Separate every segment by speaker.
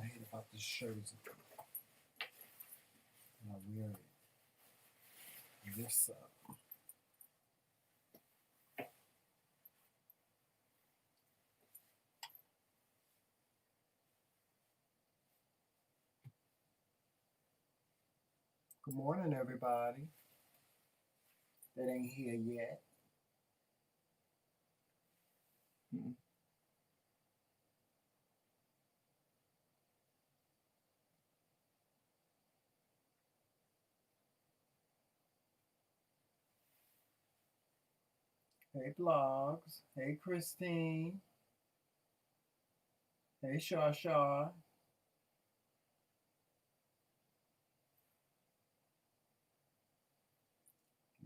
Speaker 1: I hate about this shirt is I wear it. This Good morning, everybody that ain't here yet. Hey, Blogs. Hey, Christine. Hey, Shaw.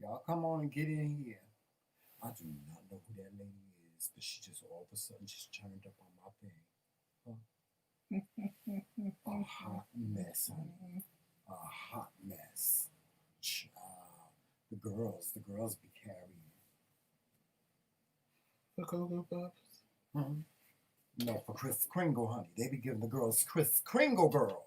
Speaker 1: Y'all come on and get in here. I do not know who that lady is, but she just all of a sudden just turned up on my thing. Huh? A hot mess, honey. A hot mess. The girls be carrying.
Speaker 2: For Cocoa Puffs?
Speaker 1: No, for Kris Kringle, honey. They be giving the girls Kris Kringle girl.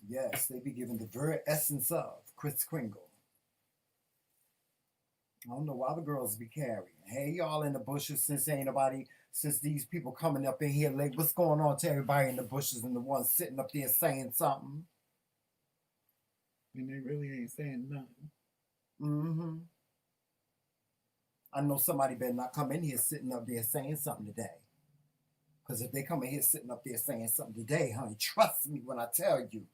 Speaker 1: Yes, they be giving the very essence of Kris Kringle. I don't know why the girls be carrying. Hey, y'all in the bushes, since these people coming up in here late, what's going on to everybody in the bushes and the ones sitting up there saying something?
Speaker 2: And they really ain't saying nothing.
Speaker 1: I know somebody better not come in here sitting up there saying something today. Because if they come in here sitting up there saying something today, honey, trust me when I tell you,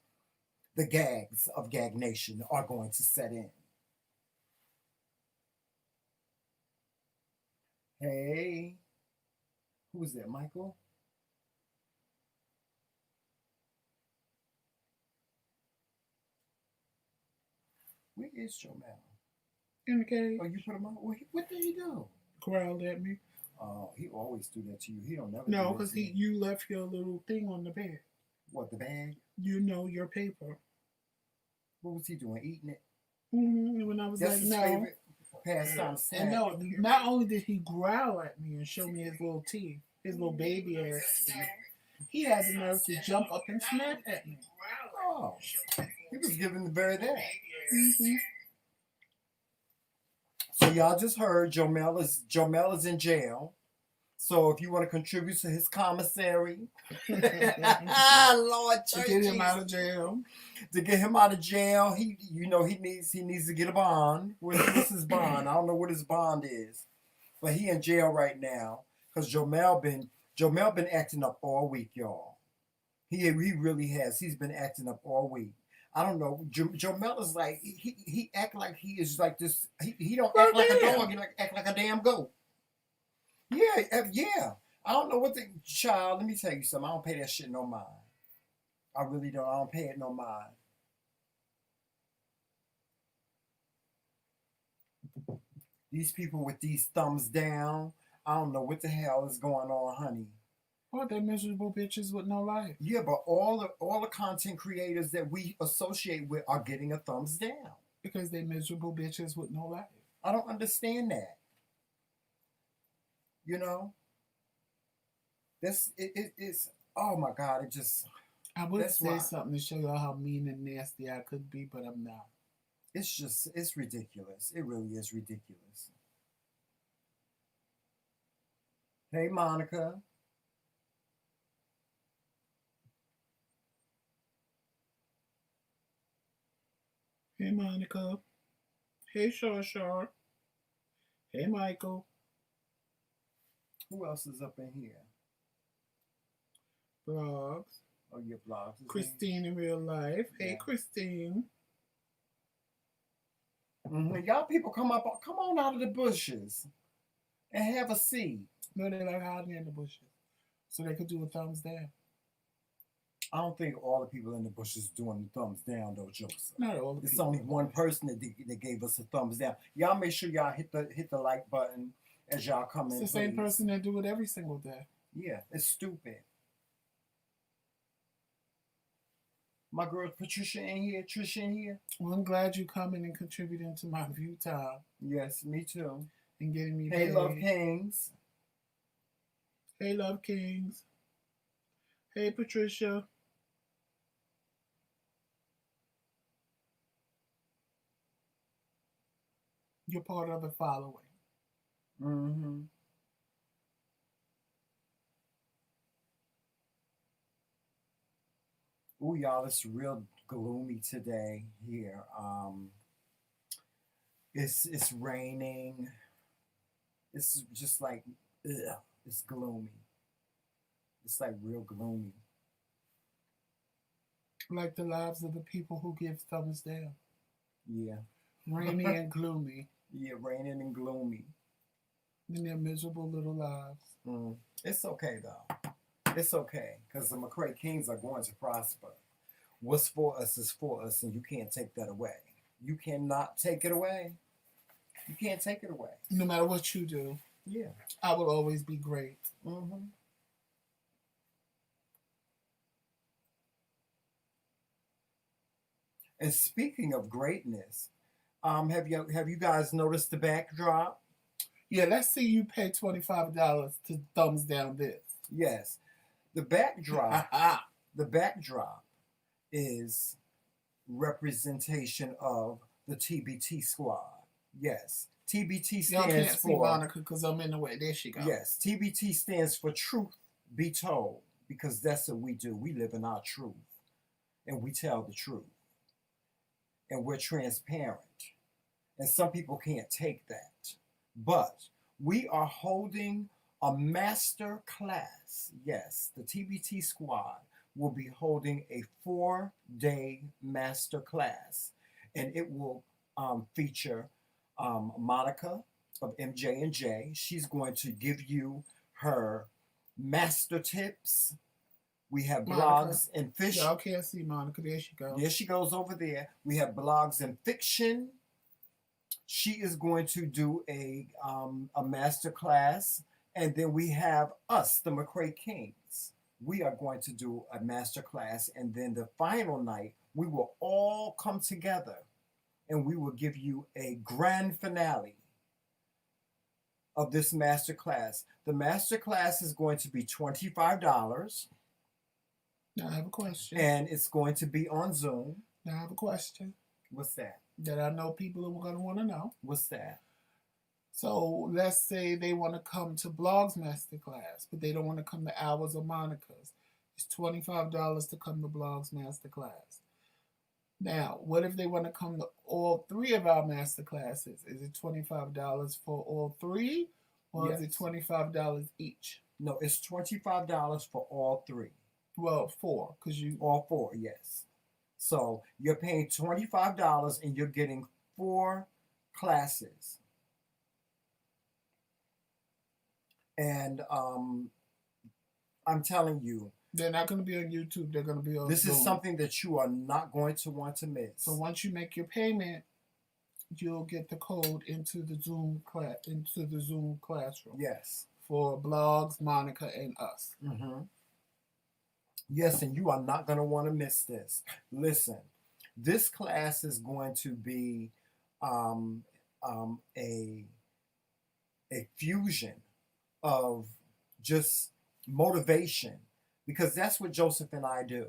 Speaker 1: the gags of Gag Nation are going to set in. Hey, who's that, Michael? Where is Jomel?
Speaker 2: In the cage.
Speaker 1: Oh, you put him on? What did he do?
Speaker 2: Growled at me.
Speaker 1: Oh, he always do that to you. He don't never.
Speaker 2: No, because you left your little thing on the bed.
Speaker 1: What, the bag?
Speaker 2: You know, your paper.
Speaker 1: What was he doing? Eating it?
Speaker 2: When I was
Speaker 1: That's
Speaker 2: like,
Speaker 1: his
Speaker 2: no.
Speaker 1: favorite pastime snack.
Speaker 2: And no, not only did he growl at me and show me his little teeth, his little baby ass teeth, he had the nerve to jump up and snap at me.
Speaker 1: Oh, he was giving the very that. So y'all just heard Jomel is in jail. So if you want to contribute to his commissary, Lord,
Speaker 2: to get him out of jail.
Speaker 1: To get him out of jail, he needs to get a bond. What's his bond? I don't know what his bond is, but he in jail right now because Jomel been acting up all week, y'all. He really has. He's been acting up all week. I don't know. Jomel is like he act like he is like this. He don't act like a dog. He act like a damn goat. Yeah. I don't know what the child. Let me tell you something. I don't pay that shit no mind. I really don't. I don't pay it no mind. These people with these thumbs down. I don't know what the hell is going on, honey.
Speaker 2: Well, they're miserable bitches with no life.
Speaker 1: Yeah, but all the content creators that we associate with are getting a thumbs down.
Speaker 2: Because they're miserable bitches with no life.
Speaker 1: I don't understand that. You know? It's oh my God, it just...
Speaker 2: I would say something to show y'all how mean and nasty I could be, but I'm not.
Speaker 1: It's ridiculous. It really is ridiculous. Hey, Monica.
Speaker 2: Hey, Monica. Hey, Shaw. Hey, Michael.
Speaker 1: Who else is up in here?
Speaker 2: Blogs.
Speaker 1: Oh, your Blogs.
Speaker 2: Christine in real life. Yeah. Hey, Christine.
Speaker 1: Y'all people come on out of the bushes and have a seat.
Speaker 2: No, they like hiding in the bushes so they could do a thumbs down.
Speaker 1: I don't think all the people in the bushes doing the thumbs down though, Joseph.
Speaker 2: Not all.
Speaker 1: It's only one person that gave us a thumbs down. Y'all make sure y'all hit the like button as y'all come in.
Speaker 2: It's the same person that do it every single day.
Speaker 1: Yeah, it's stupid. My girl Patricia in here, Trisha in here.
Speaker 2: Well, I'm glad you coming and contributing to my view time.
Speaker 1: Yes, me too.
Speaker 2: And getting me
Speaker 1: Hey, Love Kingz.
Speaker 2: Hey, Love Kings. Hey, Patricia. You're part of the following.
Speaker 1: Mm-hmm. Ooh, y'all, it's real gloomy today here. It's raining. It's just like, ugh, it's gloomy. It's like real gloomy.
Speaker 2: Like the lives of the people who give thumbs down.
Speaker 1: Yeah.
Speaker 2: Rainy and gloomy
Speaker 1: Yeah, raining and gloomy.
Speaker 2: in their miserable little lives.
Speaker 1: Mm. It's okay though. It's okay because the McRae Kingz are going to prosper. What's for us is for us, and you can't take that away. You cannot take it away. You can't take it away.
Speaker 2: No matter what you do,
Speaker 1: Yeah.
Speaker 2: I will always be great.
Speaker 1: Mm-hmm. And speaking of greatness, have you guys noticed the backdrop?
Speaker 2: Yeah, let's see you pay $25 to thumbs down this.
Speaker 1: Yes, the backdrop. The backdrop is representation of the TBT squad. Yes, TBT
Speaker 2: Y'all
Speaker 1: stands
Speaker 2: can't see
Speaker 1: for
Speaker 2: Monica because I'm in the way. There she goes.
Speaker 1: yes. TBT stands for truth be told because that's what we do. We live in our truth and we tell the truth and we're transparent. And some people can't take that. But we are holding a master class. Yes, the TBT squad will be holding a 4-day master class, and it will feature Monica of MJ&J. She's going to give you her master tips. We have
Speaker 2: Monica.
Speaker 1: blogs and fiction.
Speaker 2: Y'all can't see Monica. There she goes.
Speaker 1: There she goes over there. We have blogs and fiction. She is going to do a master class, and then we have us, the McRae Kingz. We are going to do a master class, and then the final night we will all come together, and we will give you a grand finale of this master class. The master class is going to be $25.
Speaker 2: Now I have a question.
Speaker 1: And it's going to be on Zoom.
Speaker 2: Now I have a question.
Speaker 1: What's that?
Speaker 2: That I know people are going to want to know.
Speaker 1: What's that?
Speaker 2: So let's say they want to come to Blogs Masterclass, but they don't want to come to ours or Monica's. It's $25 to come to Blogs Masterclass. Now, what if they want to come to all three of our masterclasses? Is it $25 for all three, or
Speaker 1: Yes.
Speaker 2: is it $25 each?
Speaker 1: No, it's $25 for all three.
Speaker 2: Well, four, because you
Speaker 1: all four, yes. So you're paying $25 and you're getting 4 classes. And I'm telling you,
Speaker 2: they're not going to be on YouTube. They're going to be on
Speaker 1: this
Speaker 2: Zoom.
Speaker 1: is something that you are not going to want to miss.
Speaker 2: So once you make your payment, you'll get the code into the Zoom classroom.
Speaker 1: Yes.
Speaker 2: For Blogs, Monica, and us.
Speaker 1: Mm-hmm. Yes, and you are not going to want to miss this. Listen, this class is going to be a fusion of just motivation, because that's what Joseph and I do.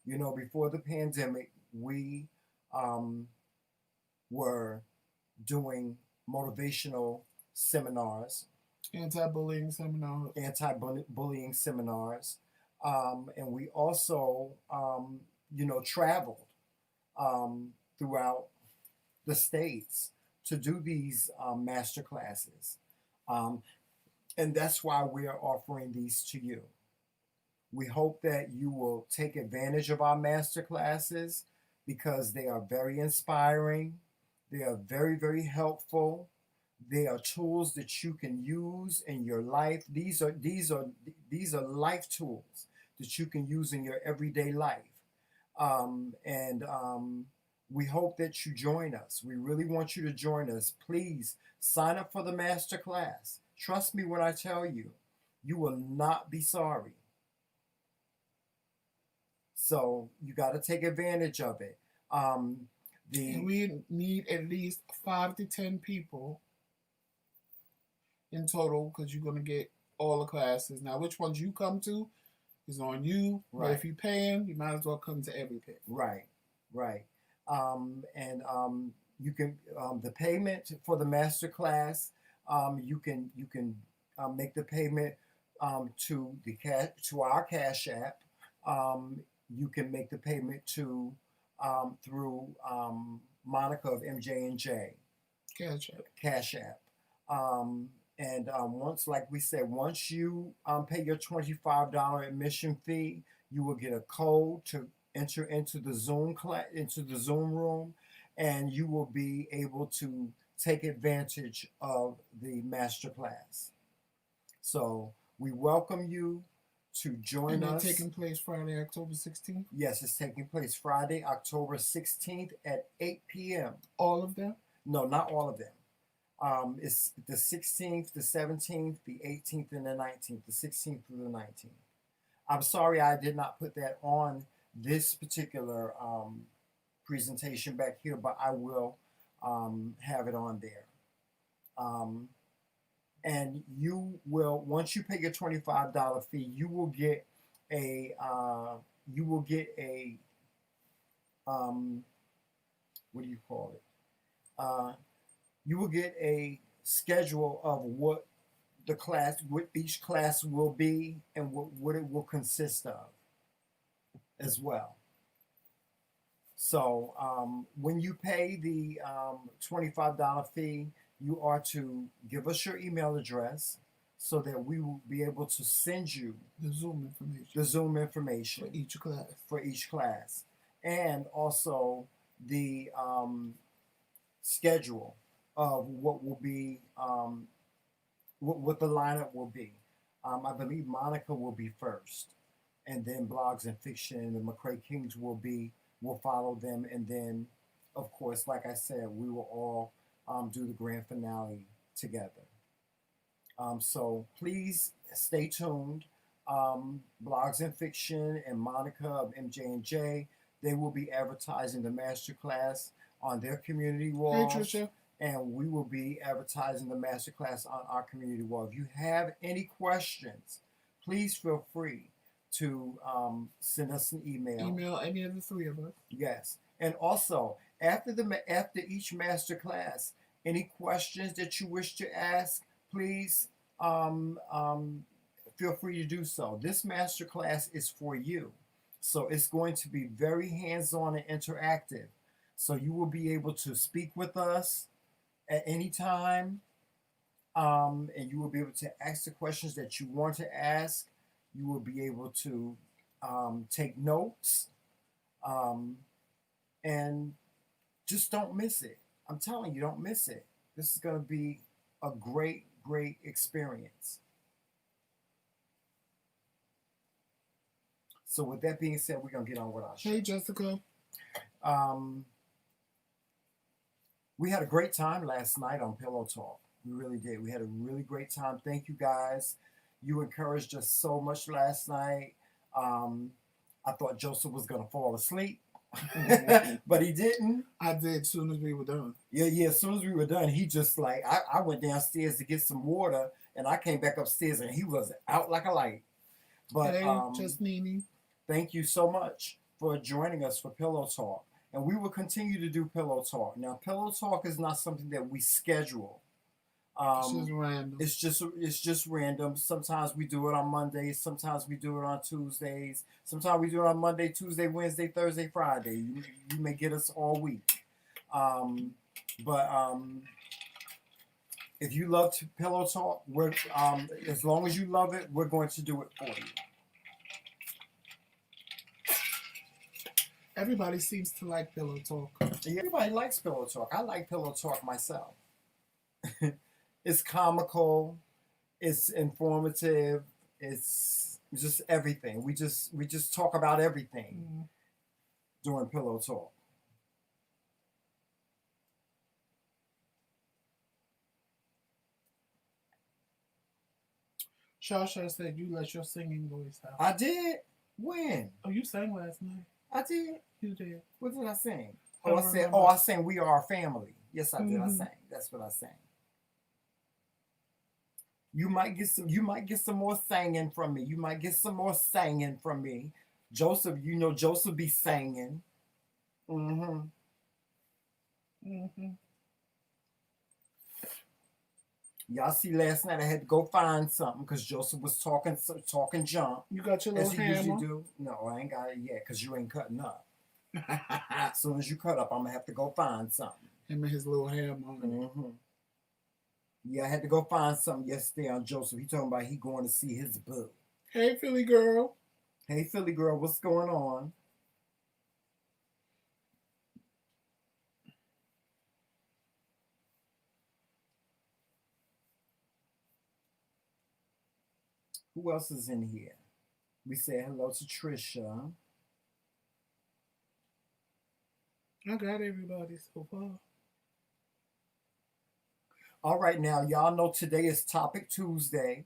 Speaker 1: You know, before the pandemic, we were doing motivational seminars,
Speaker 2: anti-bullying seminars,
Speaker 1: and we also, traveled throughout the states to do these master classes. And that's why we are offering these to you. We hope that you will take advantage of our master classes because they are very inspiring. They are very, very helpful. They are tools that you can use in your life. These are life tools that you can use in your everyday life. We hope that you join us. We really want you to join us. Please sign up for the master class. Trust me when I tell you, you will not be sorry. So you got to take advantage of it.
Speaker 2: And we need at least 5 to 10 people in total, because you're going to get all the classes. Now, which ones you come to is on you. Right. But if you're paying, you might as well come to everything.
Speaker 1: Right, right. You can the payment for the master class. You can make the payment to our Cash App. You can make the payment to through Monica of MJ&J. Cash App. Once, like we said, once you pay your $25 admission fee, you will get a code to enter into the Zoom room, and you will be able to take advantage of the master class. So we welcome you to join us.
Speaker 2: And taking place Friday, October 16th?
Speaker 1: Yes, it's taking place Friday, October 16th at 8 p.m.
Speaker 2: All of them?
Speaker 1: No, not all of them. It's the 16th, the 17th, the 18th, and the 19th, the 16th through the 19th. I'm sorry I did not put that on this particular presentation back here, but I will have it on there. And you will, once you pay your $25 fee, you will get a what do you call it? You will get a schedule of what each class will be and what it will consist of as well. So when you pay the $25 fee, you are to give us your email address so that we will be able to send you
Speaker 2: the Zoom information
Speaker 1: for each class, and also the schedule of what will be what the lineup will be. I believe Monica will be first, and then Blogs and Fiction and the McRae Kingz will follow them, and then of course, like I said, we will all do the grand finale together. So please stay tuned. Blogs and Fiction and Monica of MJ&J, they will be advertising the masterclass on their community walls.
Speaker 2: Hey, Trisha.
Speaker 1: And we will be advertising the masterclass on our community wall. If you have any questions, please feel free to send us an email.
Speaker 2: Email any of the three of us.
Speaker 1: Yes. And also, after each masterclass, any questions that you wish to ask, please feel free to do so. This masterclass is for you. So it's going to be very hands-on and interactive. So you will be able to speak with us at any time, and you will be able to ask the questions that you want to ask. You will be able to take notes, and just don't miss it. I'm telling you, don't miss it. This is going to be a great, great experience. So with that being said, we're going to get on with our show.
Speaker 2: Hey, Jessica.
Speaker 1: We had a great time last night on Pillow Talk. We really did. We had a really great time. Thank you, guys. You encouraged us so much last night. I thought Joseph was going to fall asleep, but he didn't.
Speaker 2: I did as soon as we were done.
Speaker 1: Yeah. As soon as we were done, he just like, I went downstairs to get some water, and I came back upstairs, and he was out like a light. But
Speaker 2: hey, just Nene.
Speaker 1: Thank you so much for joining us for Pillow Talk. And we will continue to do Pillow Talk. Now, Pillow Talk is not something that we schedule.
Speaker 2: It's just random.
Speaker 1: It's just random. Sometimes we do it on Mondays. Sometimes we do it on Tuesdays. Sometimes we do it on Monday, Tuesday, Wednesday, Thursday, Friday. You may get us all week. If you love Pillow Talk, we're as long as you love it, we're going to do it for you.
Speaker 2: Everybody seems to like Pillow Talk.
Speaker 1: Everybody likes Pillow Talk. I like Pillow Talk myself. It's comical. It's informative. It's just everything. We just talk about everything during Pillow Talk.
Speaker 2: Shasha said you let your singing voice out.
Speaker 1: I did? When?
Speaker 2: Oh, you sang last night.
Speaker 1: I did?
Speaker 2: You did.
Speaker 1: What did I sing? I sang We Are a Family. Yes, I did. I sang. That's what I sang. You might get some. You might get some more singing from me. You might get some more singing from me. Joseph, you know Joseph be singing. Mm-hmm.
Speaker 2: Mm-hmm.
Speaker 1: Y'all see last night I had to go find something because Joseph was talking junk
Speaker 2: You got your
Speaker 1: as
Speaker 2: little
Speaker 1: he usually
Speaker 2: hammer?
Speaker 1: do. No, I ain't got it yet because you ain't cutting up. As soon as you cut up, I'm gonna have to go find something.
Speaker 2: Him and his little hammer on it.
Speaker 1: Mm-hmm. Yeah, I had to go find something yesterday on Joseph. He talking about he going to see his boo.
Speaker 2: Hey, Philly girl.
Speaker 1: Hey, Philly girl, what's going on? Who else is in here? We say hello to Trisha.
Speaker 2: I got everybody so far.
Speaker 1: All right, now y'all know today is Topic Tuesday.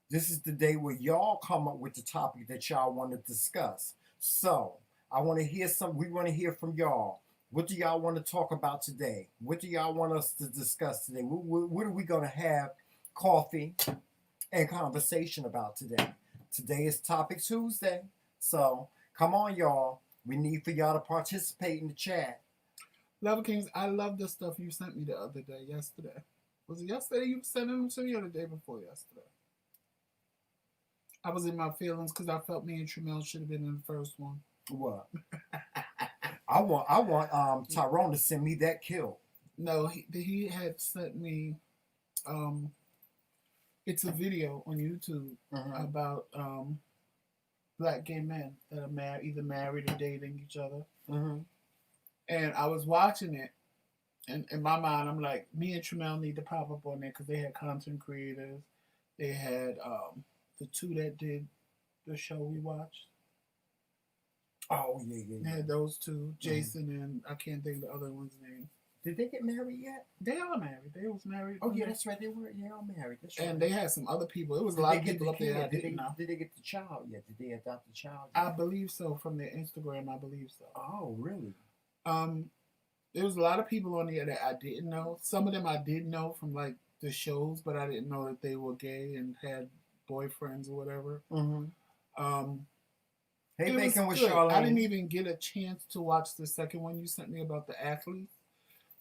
Speaker 1: This is the day where y'all come up with the topic that y'all want to discuss. So I want to hear some. We want to hear from y'all. What do y'all want to talk about today? What do y'all want us to discuss today? What are we gonna have coffee and conversation about today? Today is Topic Tuesday. So come on, y'all. We need for y'all to participate in the chat.
Speaker 2: Love Kings, I love the stuff you sent me the other day, yesterday. Was it yesterday you sent them to me or the day before yesterday? I was in my feelings because I felt me and Tramel should have been in the first one.
Speaker 1: What? I want Tyrone to send me that kill.
Speaker 2: No, he had sent me it's a video on YouTube about black gay men that are either married or dating each other. And I was watching it, and in my mind, I'm like, me and Tramel need to pop up on there because they had content creators. They had the two that did the show we watched.
Speaker 1: Oh yeah.
Speaker 2: They had those two, Jason and I can't think of the other one's name.
Speaker 1: Did they get married yet?
Speaker 2: They are married. They was married.
Speaker 1: Oh yeah, that's right. They were all married. That's right.
Speaker 2: And they had some other people. It was a lot of people up there I didn't know.
Speaker 1: Did they get the child yet? Did they adopt the child
Speaker 2: I
Speaker 1: yet?
Speaker 2: believe so from their Instagram. I believe so.
Speaker 1: Oh really?
Speaker 2: There was a lot of people on there that I didn't know. Some of them I did know from like the shows, but I didn't know that they were gay and had boyfriends or whatever.
Speaker 1: Hey, Bacon with Charlotte.
Speaker 2: I didn't even get a chance to watch the second one you sent me about the athletes.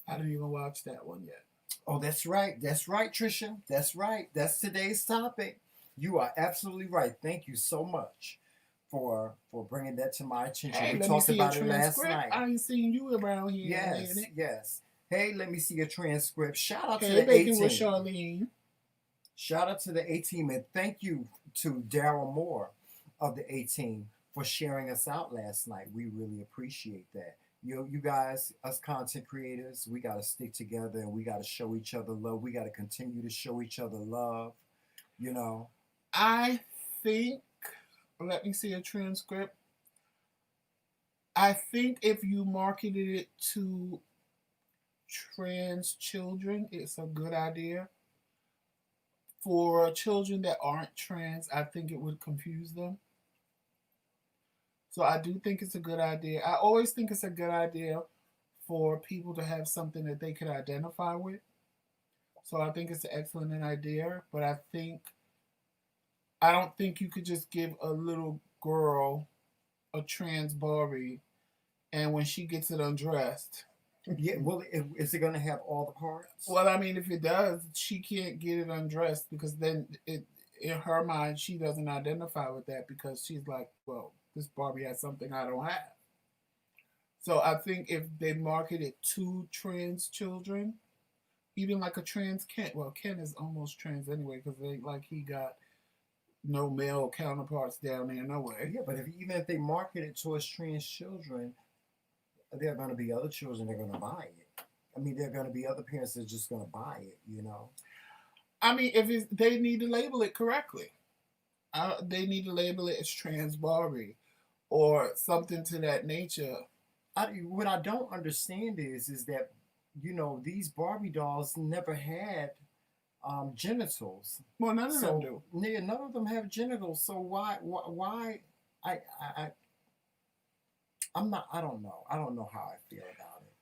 Speaker 2: I didn't even watch that one yet.
Speaker 1: Oh, that's right. That's right, Trisha. That's right. That's today's topic. You are absolutely right. Thank you so much for bringing that to my attention.
Speaker 2: Hey,
Speaker 1: we talked about it last night.
Speaker 2: I ain't seen you around here.
Speaker 1: Yes, yes. Hey, let me see your transcript. Shout out to
Speaker 2: the
Speaker 1: A-Team.
Speaker 2: With Charlene.
Speaker 1: Shout out to the A-Team, and thank you to Daryl Moore of the A-Team for sharing us out last night. We really appreciate that. You guys, us content creators, we got to stick together and we got to show each other love. We got to continue to show each other love, you know.
Speaker 2: I think, let me see a transcript. I think if you marketed it to trans children, it's a good idea. For children that aren't trans, I think it would confuse them. So I do think it's a good idea. I always think it's a good idea for people to have something that they could identify with. So I think it's an excellent idea. But I don't think you could just give a little girl a trans Barbie and when she gets it undressed.
Speaker 1: Yeah, well, is it going to have all the parts?
Speaker 2: Well, I mean, if it does, she can't get it undressed because then in her mind, she doesn't identify with that because she's like, well, this Barbie has something I don't have. So I think if they market it to trans children, even like a trans Ken, well, Ken is almost trans anyway because he got no male counterparts down there nowhere.
Speaker 1: Yeah, but even if they market it towards trans children, there are going to be other children that are going to buy it. I mean, there are going to be other parents that are just going to buy it, you know?
Speaker 2: I mean, they need to label it correctly. They need to label it as trans Barbie or something to that nature.
Speaker 1: What I don't understand is that, you know, these Barbie dolls never had genitals.
Speaker 2: Well, none of them do.
Speaker 1: Yeah, none of them have genitals. So why? I don't know. I don't know how I feel about it.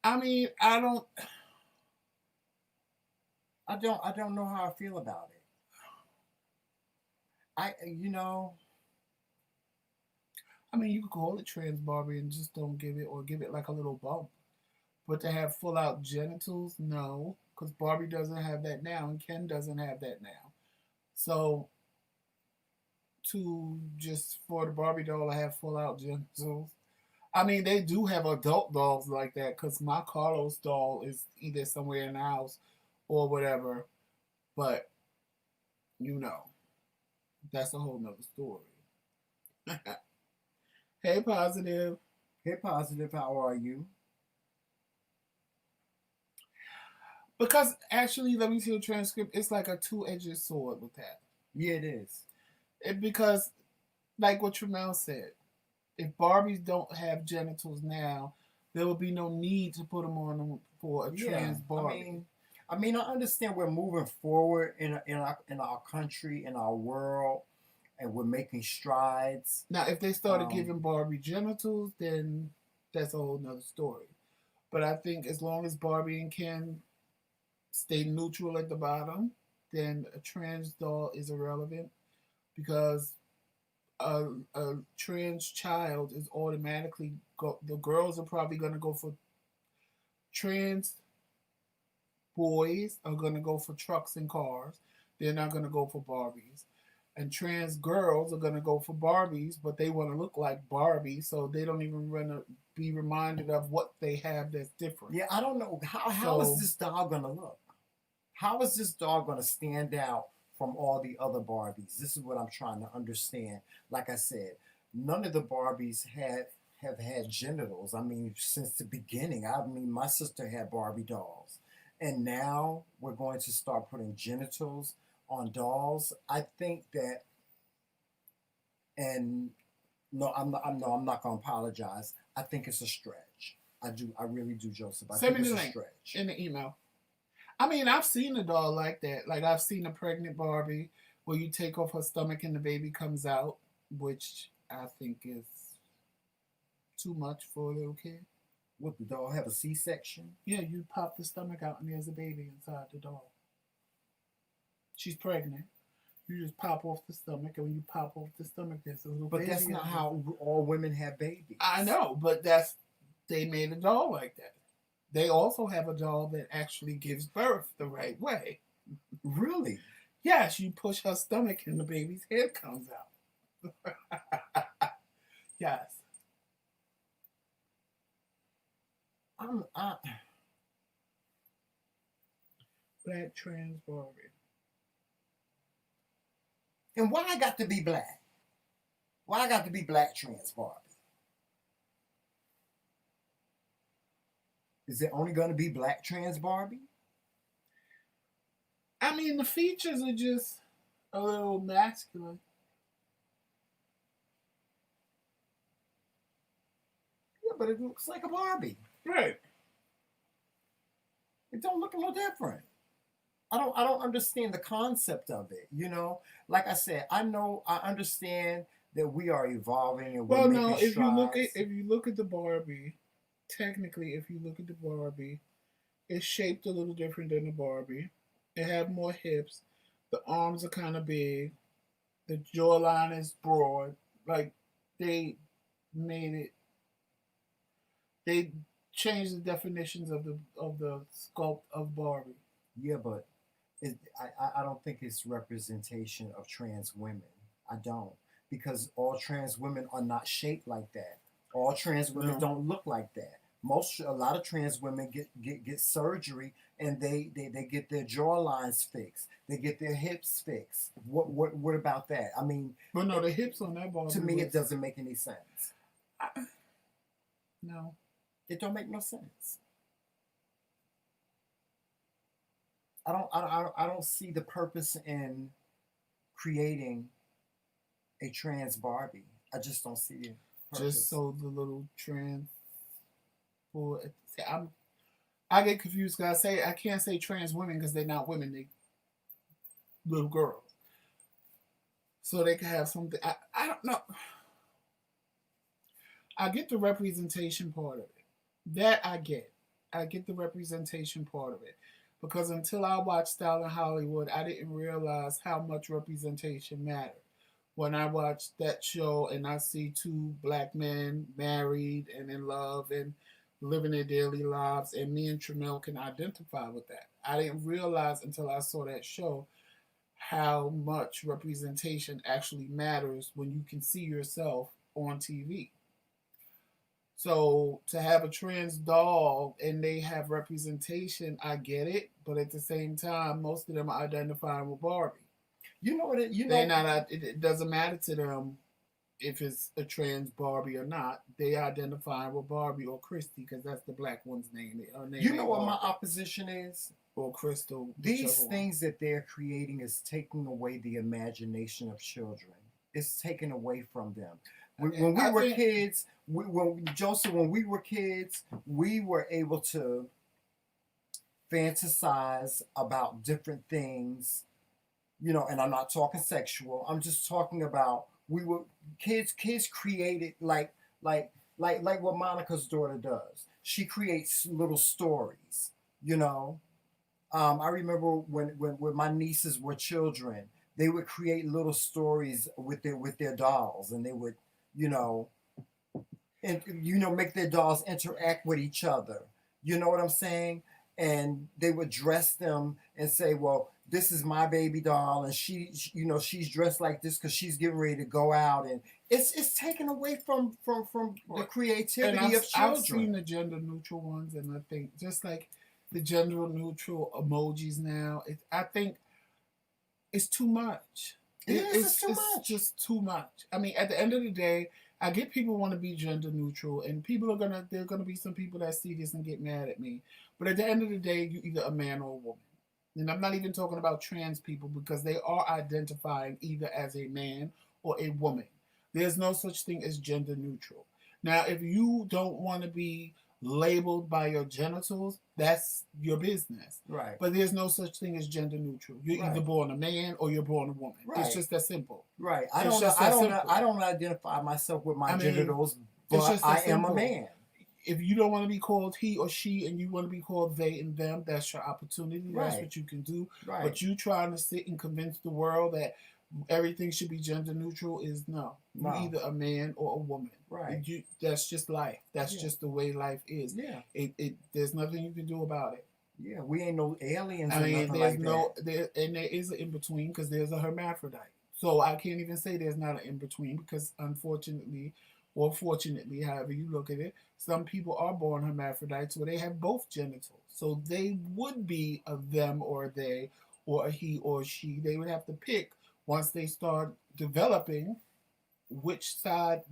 Speaker 2: I mean, I don't
Speaker 1: know how I feel about it. You know,
Speaker 2: I mean, you could call it trans Barbie and just don't give it, or give it like a little bump. But to have full out genitals, no, because Barbie doesn't have that now, and Ken doesn't have that now. So to just for the Barbie doll to have full out genitals, I mean, they do have adult dolls like that, because my Carlos doll is either somewhere in the house or whatever. But you know, that's a whole nother story. Hey, positive.
Speaker 1: hey, positive. How are you?
Speaker 2: Because actually, let me see the transcript. It's like a two-edged sword with that.
Speaker 1: Yeah, it is.
Speaker 2: Because, like what Tramel said, if Barbies don't have genitals now, there will be no need to put them on them for a
Speaker 1: Yeah,
Speaker 2: trans Barbie.
Speaker 1: I understand we're moving forward in our country, in our world, and we're making strides.
Speaker 2: Now, if they started
Speaker 1: Um,
Speaker 2: giving Barbie genitals, then that's a whole nother story. But I think as long as Barbie and Ken stay neutral at the bottom, then a trans doll is irrelevant, because a trans child is automatically the girls are probably going to go for trans, boys are going to go for trucks and cars. They're not going to go for Barbies. And trans girls are going to go for Barbies, but they want to look like Barbie, so they don't even want to be reminded of what they have that's different.
Speaker 1: yeah, I don't know how is this doll gonna look? How is this doll gonna stand out from all the other Barbies? This is what I'm trying to understand. Like I said, none of the Barbies have had genitals. I mean, since the beginning. I mean, my sister had Barbie dolls, and now we're going to start putting genitals on dolls. I think that, and no, I'm not gonna apologize. I think it's a stretch. I do. I really do, Joseph. I
Speaker 2: Send
Speaker 1: think
Speaker 2: me
Speaker 1: it's
Speaker 2: the
Speaker 1: a
Speaker 2: link
Speaker 1: stretch.
Speaker 2: in the email. I mean, I've seen a doll like that. Like, I've seen a pregnant Barbie where you take off her stomach and the baby comes out, which I think is too much for a little kid.
Speaker 1: What, the doll have a C-section?
Speaker 2: Yeah, you pop the stomach out and there's a baby inside the doll. She's pregnant. You just pop off the stomach, and when you pop off the stomach, there's a little
Speaker 1: But
Speaker 2: baby.
Speaker 1: that's not how all women have babies.
Speaker 2: I know, but they made a doll like that. They also have a doll that actually gives birth the right way.
Speaker 1: Really?
Speaker 2: Yes, you push her stomach and the baby's head comes out. Yes.
Speaker 1: I,
Speaker 2: Black trans Barbie.
Speaker 1: and why I got to be black? Why I got to be black trans Barbie? Is it only going to be black trans Barbie?
Speaker 2: I mean, the features are just a little masculine.
Speaker 1: Yeah, but it looks like a Barbie.
Speaker 2: Right.
Speaker 1: It don't look no different. I don't understand the concept of it. Like I said, I understand that we are evolving and we're
Speaker 2: Well,
Speaker 1: making
Speaker 2: no,
Speaker 1: strides.
Speaker 2: if you look at the Barbie, technically, if you look at the Barbie, it's shaped a little different than the Barbie. It have more hips. The arms are kind of big. The jawline is broad. Like, they made it. They changed the definitions of the sculpt of Barbie.
Speaker 1: Yeah, but I don't think it's representation of trans women. I don't, because all trans women are not shaped like that. All trans women
Speaker 2: No.
Speaker 1: don't look like that. A lot of trans women get surgery, and they get their jawlines fixed. They get their hips fixed. What about that? I mean,
Speaker 2: But no, the hips on that Barbie.
Speaker 1: to me, it doesn't make any sense.
Speaker 2: No.
Speaker 1: It don't make no sense. I don't see the purpose in creating a trans Barbie. I just don't see it.
Speaker 2: Just so the little trans boy. I get confused because I can't say trans women because they're not women. They little girls. So they can have something. I don't know. I get the representation part of it. That I get. I get the representation part of it. Because until I watched Style in Hollywood, I didn't realize how much representation mattered. when I watch that show and I see two black men married and in love and living their daily lives, and me and Tramel can identify with that. I didn't realize until I saw that show how much representation actually matters when you can see yourself on TV. So to have a trans dog and they have representation, I get it, but at the same time, most of them are identifying with Barbie.
Speaker 1: You know what?
Speaker 2: They're not. It doesn't matter to them if it's a trans Barbie or not. They identify with Barbie or Christy because that's the black one's name. Her name
Speaker 1: You know
Speaker 2: ain't
Speaker 1: what my
Speaker 2: Barbie.
Speaker 1: opposition is?
Speaker 2: Or Crystal.
Speaker 1: These things that they're creating is taking away the imagination of children. It's taken away from them. When we were kids, when we were kids, we were able to fantasize about different things, you know, and I'm not talking sexual. I'm just talking about we were kids created like what Monica's daughter does. She creates little stories, you know. I remember when my nieces were children, they would create little stories with their dolls, and they would, you know, and make their dolls interact with each other. You know what I'm saying? And they would dress them and say, "Well, this is my baby doll, and she's dressed like this because she's getting ready to go out." And it's taken away from the creativity of children.
Speaker 2: I've seen the gender neutral ones, and I think just like the gender neutral emojis now, I think it's too much.
Speaker 1: It's too much.
Speaker 2: It's just too much. I mean, at the end of the day, I get people want to be gender neutral, and there are gonna be some people that see this and get mad at me. But at the end of the day, you either a man or a woman. And I'm not even talking about trans people because they are identifying either as a man or a woman. There's no such thing as gender neutral. Now, if you don't want to be labeled by your genitals, that's your business.
Speaker 1: Right.
Speaker 2: But there's no such thing as gender neutral. You're either born a man or you're born a woman. Right. It's just that simple.
Speaker 1: Right. I don't identify myself with my genitals, but I am a man.
Speaker 2: If you don't want to be called he or she and you want to be called they and them, that's your opportunity. Right. That's what you can do. Right. But you trying to sit and convince the world that everything should be gender neutral is no. You're either a man or a woman. Right. That's just life. That's just the way life is. Yeah. There's nothing you can do about it.
Speaker 1: Yeah, we ain't no aliens. I mean, there's
Speaker 2: there is an in between because there's a hermaphrodite. So I can't even say there's not an in between because unfortunately, or fortunately, however you look at it, some people are born hermaphrodites where they have both genitals. So they would be a them or a they or a he or a she. They would have to pick once they start developing which side,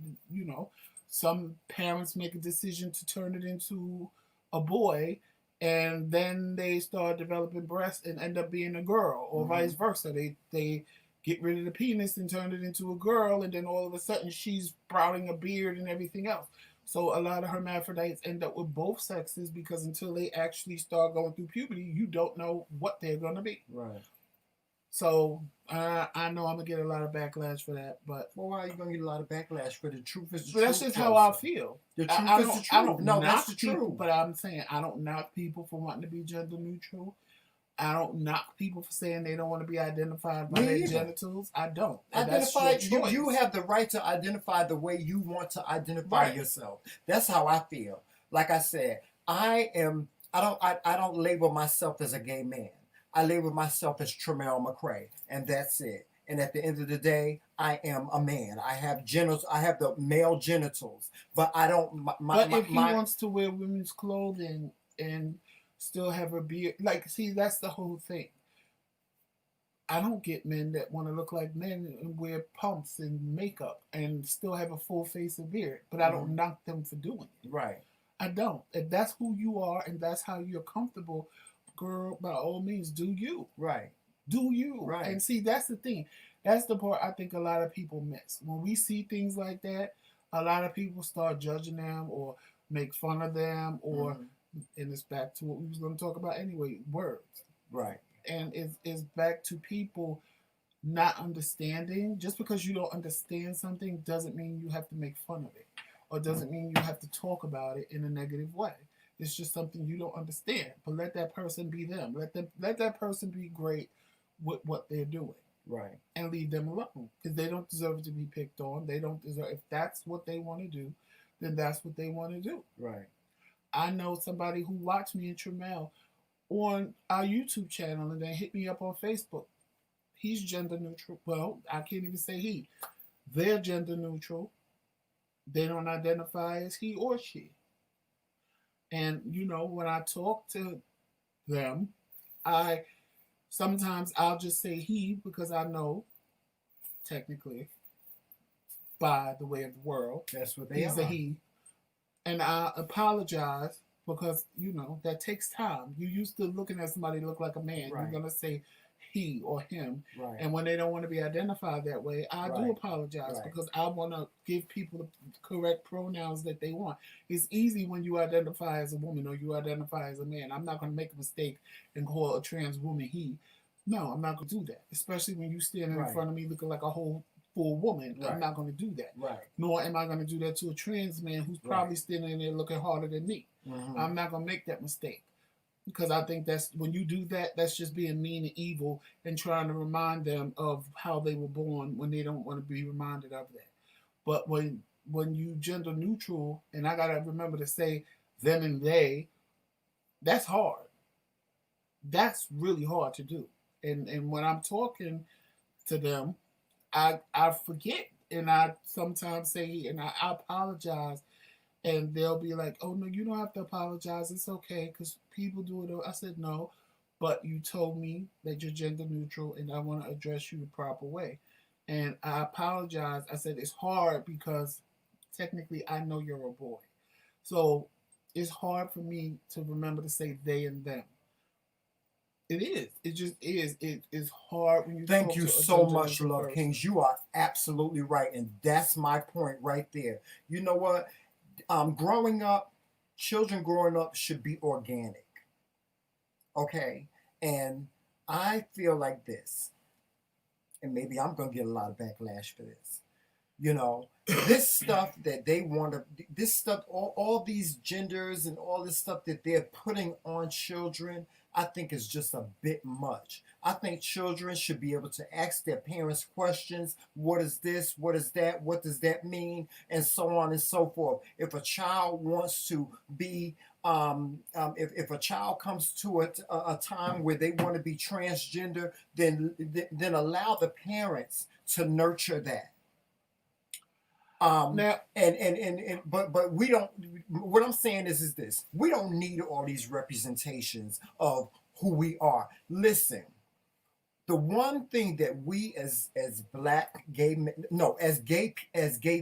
Speaker 2: some parents make a decision to turn it into a boy and then they start developing breasts and end up being a girl or vice versa. They get rid of the penis and turn it into a girl and then all of a sudden she's sprouting a beard and everything else. So a lot of hermaphrodites end up with both sexes because until they actually start going through puberty, you don't know what they're going to be.
Speaker 1: Right.
Speaker 2: So I know I'm gonna get a lot of backlash for that, but
Speaker 1: why are you gonna get a lot of backlash for the truth? Is the
Speaker 2: truth. That's just how I feel.
Speaker 1: The truth is the truth.
Speaker 2: I don't knock people, but I'm saying I don't knock people for wanting to be gender neutral. I don't knock people for saying they don't want to be identified by their genitals. I don't.
Speaker 1: Identify. You have the right to identify the way you want to identify yourself. That's how I feel. Like I said, I don't label myself as a gay man. I label myself as Tramel McRae, and that's it. And at the end of the day, I am a man. I have genitals. I have the male genitals, but I don't.
Speaker 2: But if he wants to wear women's clothing and still have a beard, see, that's the whole thing. I don't get men that want to look like men and wear pumps and makeup and still have a full face of beard, but I don't knock them for doing it.
Speaker 1: Right.
Speaker 2: I don't. If that's who you are and that's how you're comfortable, girl, by all means, do you.
Speaker 1: Right.
Speaker 2: Do you.
Speaker 1: Right.
Speaker 2: And see, that's the thing. That's the part I think a lot of people miss. When we see things like that, a lot of people start judging them or make fun of them or, and it's back to what we was going to talk about anyway, words.
Speaker 1: Right.
Speaker 2: And it's back to people not understanding. Just because you don't understand something doesn't mean you have to make fun of it or doesn't mean you have to talk about it in a negative way. It's just something you don't understand. But let that person be them. Let that person be great with what they're doing.
Speaker 1: Right.
Speaker 2: and leave them alone because they don't deserve to be picked on. They don't deserve. If that's what they want to do, then that's what they want to do.
Speaker 1: Right.
Speaker 2: I know somebody who watched me and Tremel on our YouTube channel and then hit me up on Facebook. He's gender neutral. Well, I can't even say he. They're gender neutral. They don't identify as he or she. And you know, when I talk to them, I sometimes I'll just say he because I know technically by the way of the world
Speaker 1: That's what they
Speaker 2: he's
Speaker 1: are.
Speaker 2: a he. And I apologize because you know that takes time. You used to looking at somebody look like a man.
Speaker 1: Right.
Speaker 2: You're gonna say he or him,
Speaker 1: Right.
Speaker 2: and when they don't want to be identified that way, I do
Speaker 1: Right.
Speaker 2: apologize
Speaker 1: Right.
Speaker 2: because I want to give people the correct pronouns that they want. It's easy when you identify as a woman or you identify as a man. I'm not gonna make a mistake and call a trans woman he. No, I'm not gonna do that. Especially when you standing
Speaker 1: Right.
Speaker 2: in front of me looking like a whole full woman.
Speaker 1: Right.
Speaker 2: I'm not gonna do that.
Speaker 1: Right.
Speaker 2: Nor am I gonna do that to a trans man who's probably
Speaker 1: Right.
Speaker 2: standing there looking harder than me.
Speaker 1: Mm-hmm.
Speaker 2: I'm not gonna make that mistake because I think that's when you do that, that's just being mean and evil and trying to remind them of how they were born when they don't want to be reminded of that. But when you gender neutral, and I gotta remember to say them and they, that's hard. That's really hard to do. And when I'm talking to them, I forget and I sometimes say and I apologize and they'll be like, "Oh no, you don't have to apologize. It's okay because people do it." I said no, but you told me that you're gender neutral, and I want to address you the proper way. And I apologize. I said it's hard because technically I know you're a boy, so it's hard for me to remember to say they and them. It is. It just is. It is hard when you.
Speaker 1: Thank
Speaker 2: talk
Speaker 1: you
Speaker 2: to a
Speaker 1: so
Speaker 2: gender
Speaker 1: much,
Speaker 2: neutral
Speaker 1: Love
Speaker 2: person.
Speaker 1: Kingz. You are absolutely right, and that's my point right there. You know what? Growing up, children growing up should be organic. Okay, and I feel like this, and maybe I'm gonna get a lot of backlash for this. You know, this stuff that they want to, this stuff, all these genders and all this stuff that they're putting on children, I think is just a bit much. I think children should be able to ask their parents questions. What is this? What is that? What does that mean? And so on and so forth. If a child wants to be, if a child comes to a time where they want to be transgender, then allow the parents to nurture that.
Speaker 2: Now,
Speaker 1: But we don't. What I'm saying is this: we don't need all these representations of who we are. Listen, the one thing that we as black gay men, no, as gay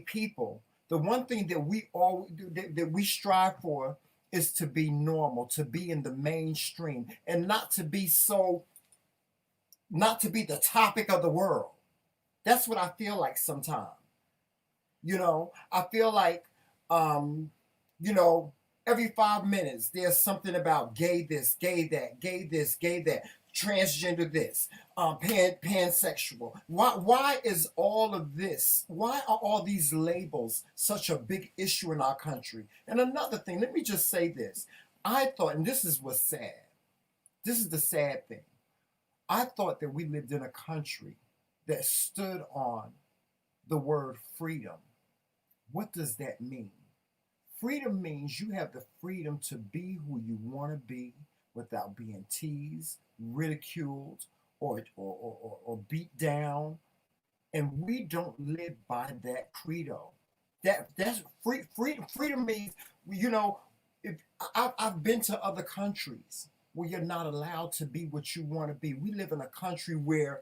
Speaker 1: people, the one thing that we all that we strive for is to be normal, to be in the mainstream, and not to be the topic of the world. That's what I feel like sometimes. You know, I feel like, um, you know, every 5 minutes there's something about gay this, gay that, gay this, gay that, transgender this, pansexual. Why is all of this? Why are all these labels such a big issue in our country? And another thing, let me just say this. I thought, and this is what's sad. This is the sad thing. I thought that we lived in a country that stood on the word freedom. What does that mean? Freedom means you have the freedom to be who you want to be without being teased, ridiculed, or beat down. And we don't live by that credo. That's freedom means, you know, if I've been to other countries where you're not allowed to be what you want to be. We live in a country where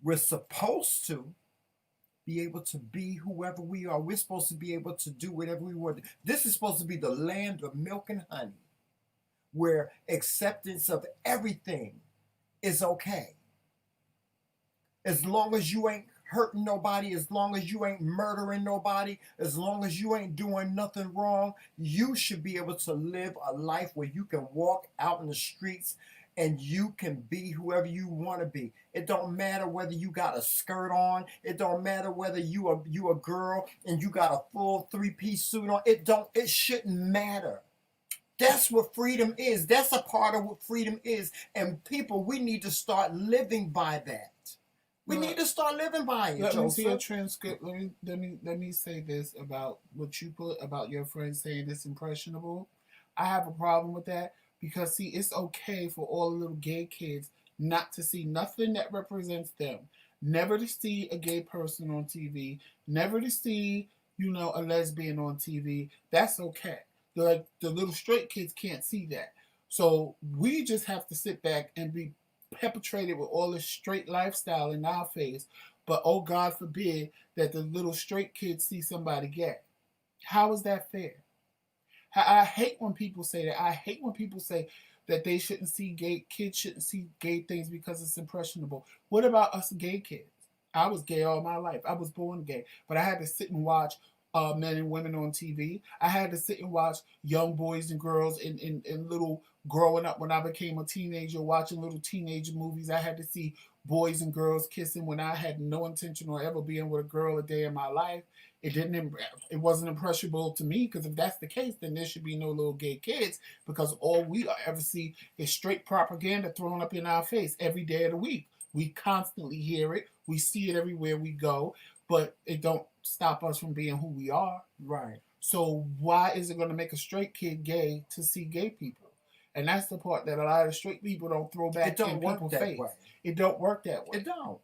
Speaker 1: we're supposed to be able to be whoever we are. We're supposed to be able to do whatever we want. This is supposed to be the land of milk and honey, where acceptance of everything is okay. As long as you ain't hurting nobody, as long as you ain't murdering nobody, as long as you ain't doing nothing wrong, you should be able to live a life where you can walk out in the streets and you can be whoever you want to be. It don't matter whether you got a skirt on. It don't matter whether you a girl and you got a full three-piece suit on. It shouldn't matter. That's what freedom is. That's a part of what freedom is. And people, we need to start living by that. We need to start living by it,
Speaker 2: Let me see a
Speaker 1: Joseph.
Speaker 2: transcript. Let me say this about what you put about your friend saying it's impressionable. I have a problem with that because see, it's okay for all the little gay kids not to see nothing that represents them. Never to see a gay person on TV. Never to see, a lesbian on TV. That's okay. The little straight kids can't see that. So we just have to sit back and be perpetrated with all this straight lifestyle in our face. But oh God forbid that the little straight kids see somebody gay. How is that fair? I hate when people say that. I hate when people say that they shouldn't see gay kids shouldn't see gay things because it's impressionable. What about us gay kids? I was gay all my life. I was born gay, but I had to sit and watch men and women on TV. I had to sit and watch young boys and girls in little growing up when I became a teenager, watching little teenager movies. I had to see boys and girls kissing when I had no intention of ever being with a girl a day in my life. It wasn't impressionable to me because if that's the case, then there should be no little gay kids because all we ever see is straight propaganda thrown up in our face every day of the week. We constantly hear it. We see it everywhere we go, but it don't stop us from being who we are.
Speaker 1: Right.
Speaker 2: So why is it going to make a straight kid gay to see gay people? And that's the part that a lot of straight people don't throw back in people's face.
Speaker 1: Way.
Speaker 2: It don't work that way.
Speaker 1: It don't.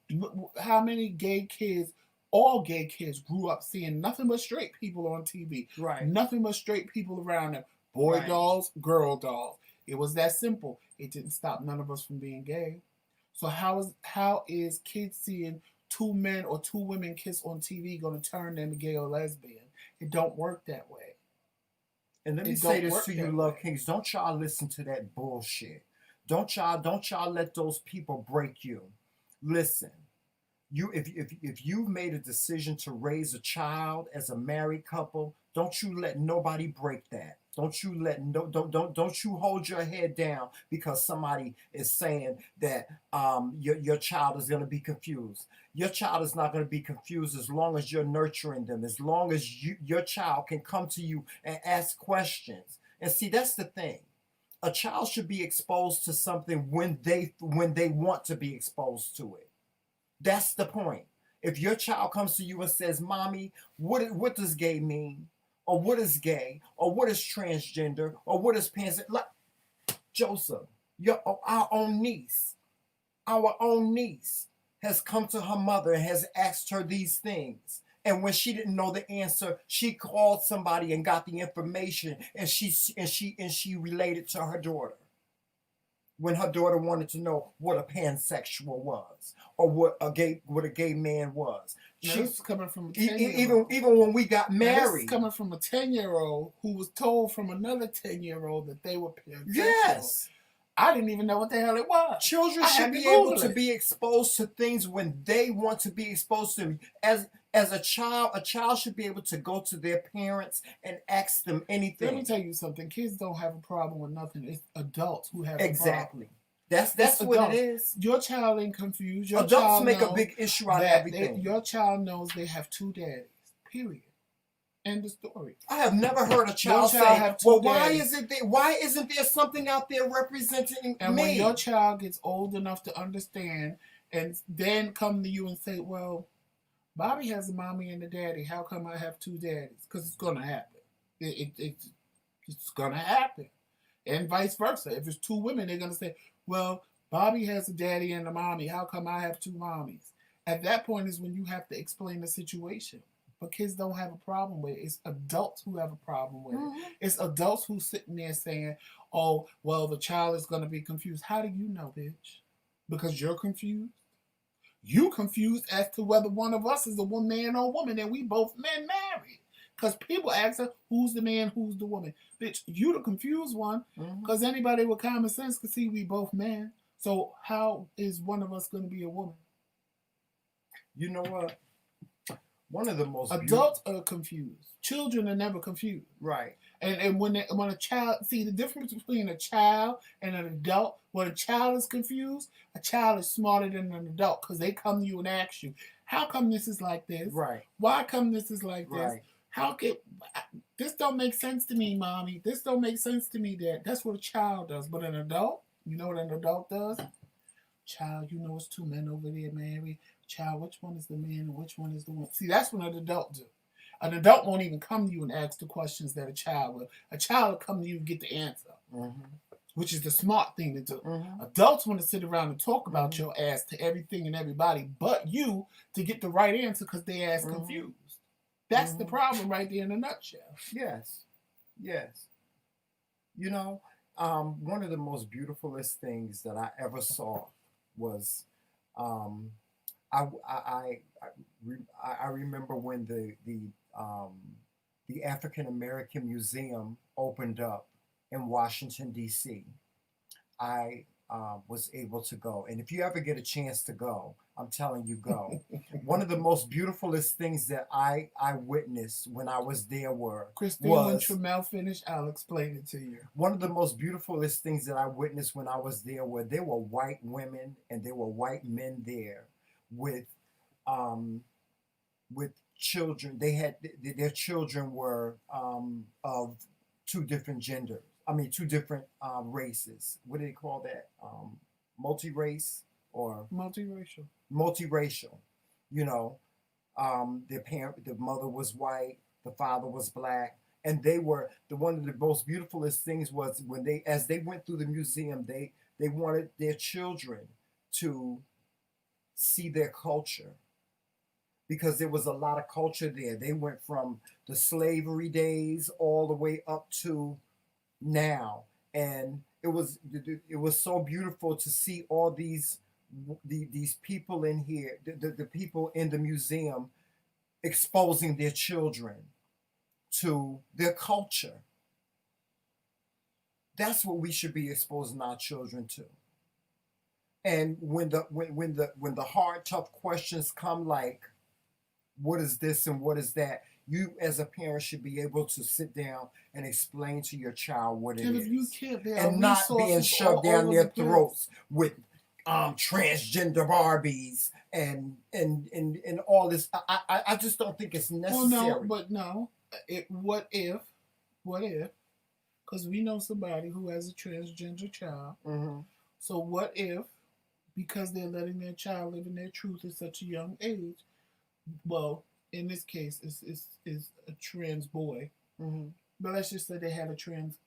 Speaker 2: How many gay kids, all gay kids, grew up seeing nothing but straight people on TV?
Speaker 1: Right.
Speaker 2: Nothing but straight people around them. Boy dolls, girl dolls. It was that simple. It didn't stop none of us from being gay. So how is kids seeing two men or two women kiss on TV going to turn them gay or lesbian? It don't work that way.
Speaker 1: And let me say this to you, Love Kings. Don't y'all listen to that bullshit. Don't y'all let those people break you. Listen, if you've made a decision to raise a child as a married couple, don't you let nobody break that. Don't you hold your head down because somebody is saying that your child is going to be confused. Your child is not going to be confused as long as you're nurturing them, as long as your child can come to you and ask questions. And see, that's the thing. A child should be exposed to something when they want to be exposed to it. That's the point. If your child comes to you and says, "Mommy, what does gay mean? Or what is gay? Or what is transgender? Or what is pansexual?" Like, Joseph, our own niece has come to her mother and has asked her these things. And when she didn't know the answer, she called somebody and got the information, and she related to her daughter. When her daughter wanted to know what a pansexual was or what a gay man was.
Speaker 2: She's coming from a 10-year-old.
Speaker 1: Even when we got married.
Speaker 2: This is coming from a 10-year-old who was told from another 10-year-old that they were pansexual.
Speaker 1: Yes.
Speaker 2: I didn't even know what the hell it was.
Speaker 1: Children should be able to be exposed to things when they want to be exposed to them. As a child should be able to go to their parents and ask them anything.
Speaker 2: Let me tell you something. Kids don't have a problem with nothing. It's adults who have a problem.
Speaker 1: Exactly. That's what it is.
Speaker 2: Your child ain't confused. Your
Speaker 1: adults
Speaker 2: child
Speaker 1: make a big issue out of everything.
Speaker 2: Your child knows they have two daddies. Period. End of story.
Speaker 1: I have never heard a child say, "Well, why isn't there something out there representing
Speaker 2: and
Speaker 1: me?"
Speaker 2: When your child gets old enough to understand, and then come to you and say, "Well, Bobby has a mommy and a daddy. How come I have two daddies?" Because it's gonna happen. It's gonna happen, and vice versa. If it's two women, they're gonna say, "Well, Bobby has a daddy and a mommy. How come I have two mommies?" At that point is when you have to explain the situation. But kids don't have a problem with it. It's adults who have a problem with it. It's adults who's sitting there saying, "Oh, well, the child is going to be confused." How do you know, bitch? Because you're confused? You confused as to whether one of us is a man or woman, and we both men married. Because people ask us, who's the man, who's the woman? Bitch, you the confused one. Because anybody with common sense can see we both men. So how is one of us going to be a woman?
Speaker 1: You know what? One of the most
Speaker 2: adults are confused. Children are never confused.
Speaker 1: Right.
Speaker 2: And when a child, see the difference between a child and an adult. When a child is confused, a child is smarter than an adult because they come to you and ask you, "How come this is like this?
Speaker 1: Right.
Speaker 2: Why come this is like this?
Speaker 1: Right.
Speaker 2: How can this don't make sense to me, mommy? This don't make sense to me, dad." That's what a child does. But an adult, you know what an adult does? "Child, you know it's two men over there married. child, which one is the man and which one is the woman? See, that's what an adult do. An adult won't even come to you and ask the questions that a child will. A child will come to you and get the answer, which is the smart thing to do. Adults want to sit around and talk about your ass to everything and everybody but you to get the right answer because they ass confused. That's the problem right there in a nutshell.
Speaker 1: Yes. Yes. You know, one of the most beautifulest things that I ever saw was um, I remember when the African American Museum opened up in Washington D.C. I was able to go, and if you ever get a chance to go, I'm telling you, go. One of the most beautifulest things that I witnessed when I was there
Speaker 2: Christine, when Tramel finished, I'll explain it to you.
Speaker 1: One of the most beautifulest things that I witnessed when I was there were white women and there were white men there with um, with children. They had their children were of two different genders. I mean, two different races. What do they call that? Multi-race or
Speaker 2: multiracial.
Speaker 1: Multiracial. You know, the mother was white, the father was black, and they were one of the most beautifulest things was when as they went through the museum, they wanted their children to see their culture because there was a lot of culture there. They went from the slavery days all the way up to now, and it was so beautiful to see all these people in here, the people in the museum exposing their children to their culture. That's what we should be exposing our children to. And when the hard, tough questions come, like what is this and what is that, you as a parent should be able to sit down and explain to your child what it is,
Speaker 2: you can't,
Speaker 1: and not being shoved down their throats with transgender Barbies and all this. I just don't think it's necessary.
Speaker 2: Well, no. What if? Because we know somebody who has a transgender child. So what if, because they're letting their child live in their truth at such a young age, well, in this case, is a trans boy. But let's just say they had a trans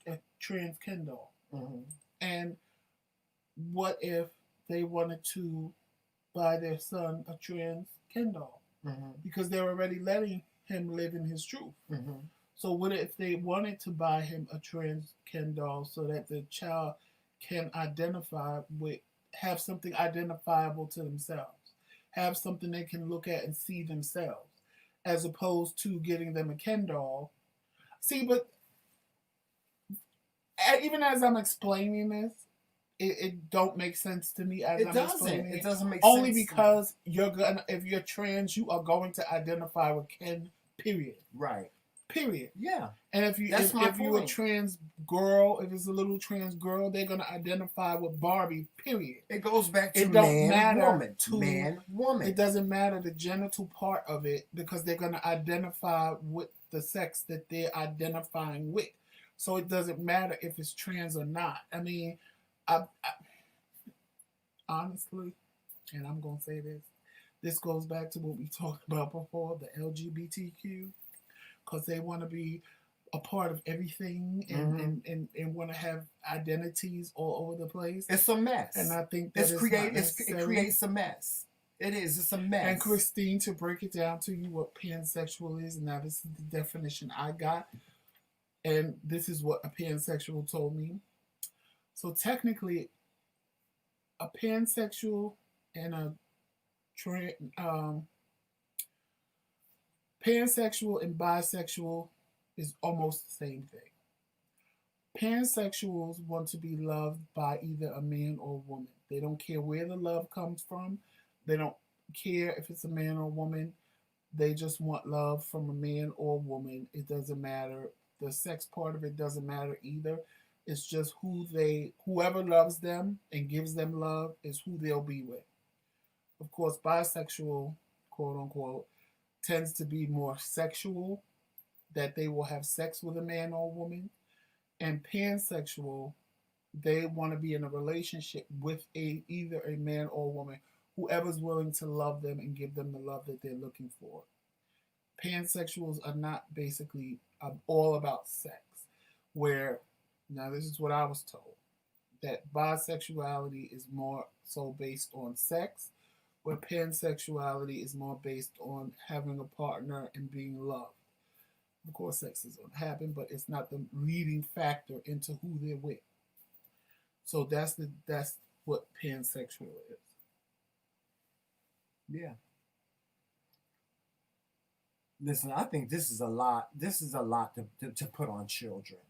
Speaker 2: Ken doll. And what if they wanted to buy their son a trans Ken doll? Because they're already letting him live in his truth. So what if they wanted to buy him a trans Ken doll so that the child can identify with, have something identifiable to themselves, have something they can look at and see themselves, as opposed to getting them a Ken doll. See, but even as I'm explaining this, it don't make sense to me as I'm explaining it.
Speaker 1: It doesn't make
Speaker 2: only
Speaker 1: sense.
Speaker 2: Only because if you're trans, you are going to identify with Ken, period.
Speaker 1: Right.
Speaker 2: Period.
Speaker 1: Yeah.
Speaker 2: And if you're a trans girl, if it's a little trans girl, they're gonna identify with Barbie. Period.
Speaker 1: It goes back to man, woman.
Speaker 2: It doesn't matter the genital part of it because they're gonna identify with the sex that they're identifying with. So it doesn't matter if it's trans or not. I mean, I honestly, and I'm gonna say this. This goes back to what we talked about before, the LGBTQ. Because they want to be a part of everything and want to have identities all over the place.
Speaker 1: It's a mess.
Speaker 2: And I think that
Speaker 1: it creates a mess. It is. It's a mess.
Speaker 2: And Christine, to break it down to you what pansexual is, now this is the definition I got. And this is what a pansexual told me. So technically, a pansexual and a pansexual and bisexual is almost the same thing. Pansexuals want to be loved by either a man or a woman. They don't care where the love comes from. They don't care if it's a man or a woman. They just want love from a man or a woman. It doesn't matter. The sex part of it doesn't matter either. It's just whoever loves them and gives them love is who they'll be with. Of course, bisexual, quote unquote, tends to be more sexual, that they will have sex with a man or a woman. And pansexual, they want to be in a relationship with either a man or a woman, whoever's willing to love them and give them the love that they're looking for. Pansexuals are not basically all about sex. Where, now this is what I was told, that bisexuality is more so based on sex, where pansexuality is more based on having a partner and being loved. Of course, sex is going to happen, but it's not the leading factor into who they're with. So that's what pansexual is.
Speaker 1: Yeah. Listen, I think this is a lot. This is a lot to put on children.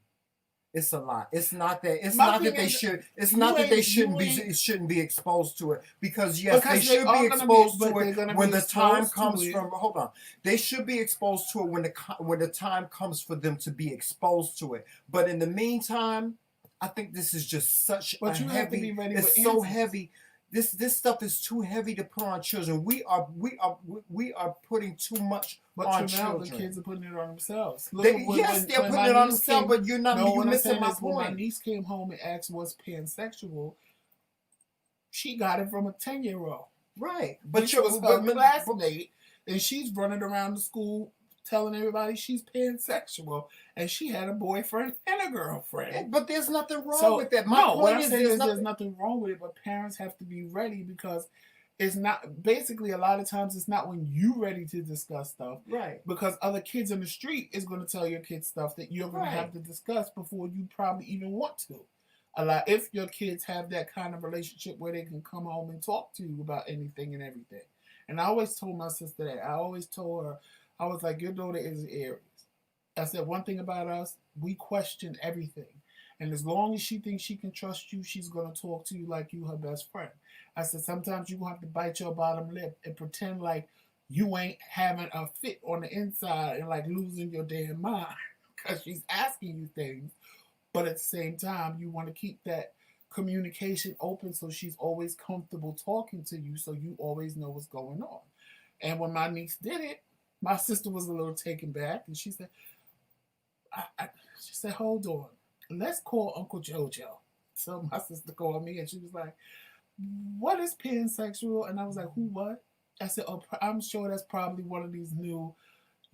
Speaker 1: It's a lot. It's not that. It's not that they should. It's not that they shouldn't be exposed to it, because yes, they should be exposed to it when the time comes from. Hold on, they should be exposed to it when the time comes for them to be exposed to it. But in the meantime, I think this is just such a heavy. It's so heavy. This stuff is too heavy to put on children. We are putting too much on children.
Speaker 2: The kids are putting it on themselves.
Speaker 1: They're putting it on themselves, but you're missing my point.
Speaker 2: When my niece came home and asked what's pansexual, she got it from a 10-year-old.
Speaker 1: Right,
Speaker 2: but she was her classmate, and she's running around the school telling everybody she's pansexual, and she had a boyfriend and a girlfriend.
Speaker 1: But there's nothing wrong with that.
Speaker 2: What I'm saying is there's nothing wrong with it, but parents have to be ready, because it's not, basically a lot of times it's not when you're ready to discuss stuff.
Speaker 1: Right.
Speaker 2: Because other kids in the street is going to tell your kids stuff that you're going to have to discuss before you probably even want to. If your kids have that kind of relationship where they can come home and talk to you about anything and everything. And I always told my sister that. I always told her, I was like, your daughter is Aries. I said, one thing about us, we question everything. And as long as she thinks she can trust you, she's going to talk to you like you her best friend. I said, sometimes you're going to have to bite your bottom lip and pretend like you ain't having a fit on the inside and like losing your damn mind, because she's asking you things. But at the same time, you want to keep that communication open so she's always comfortable talking to you, so you always know what's going on. And when my niece did it, my sister was a little taken back, and she said, she said, hold on, let's call Uncle JoJo. So my sister called me, and she was like, what is pansexual? And I was like, who, what? I said, oh, I'm sure that's probably one of these new,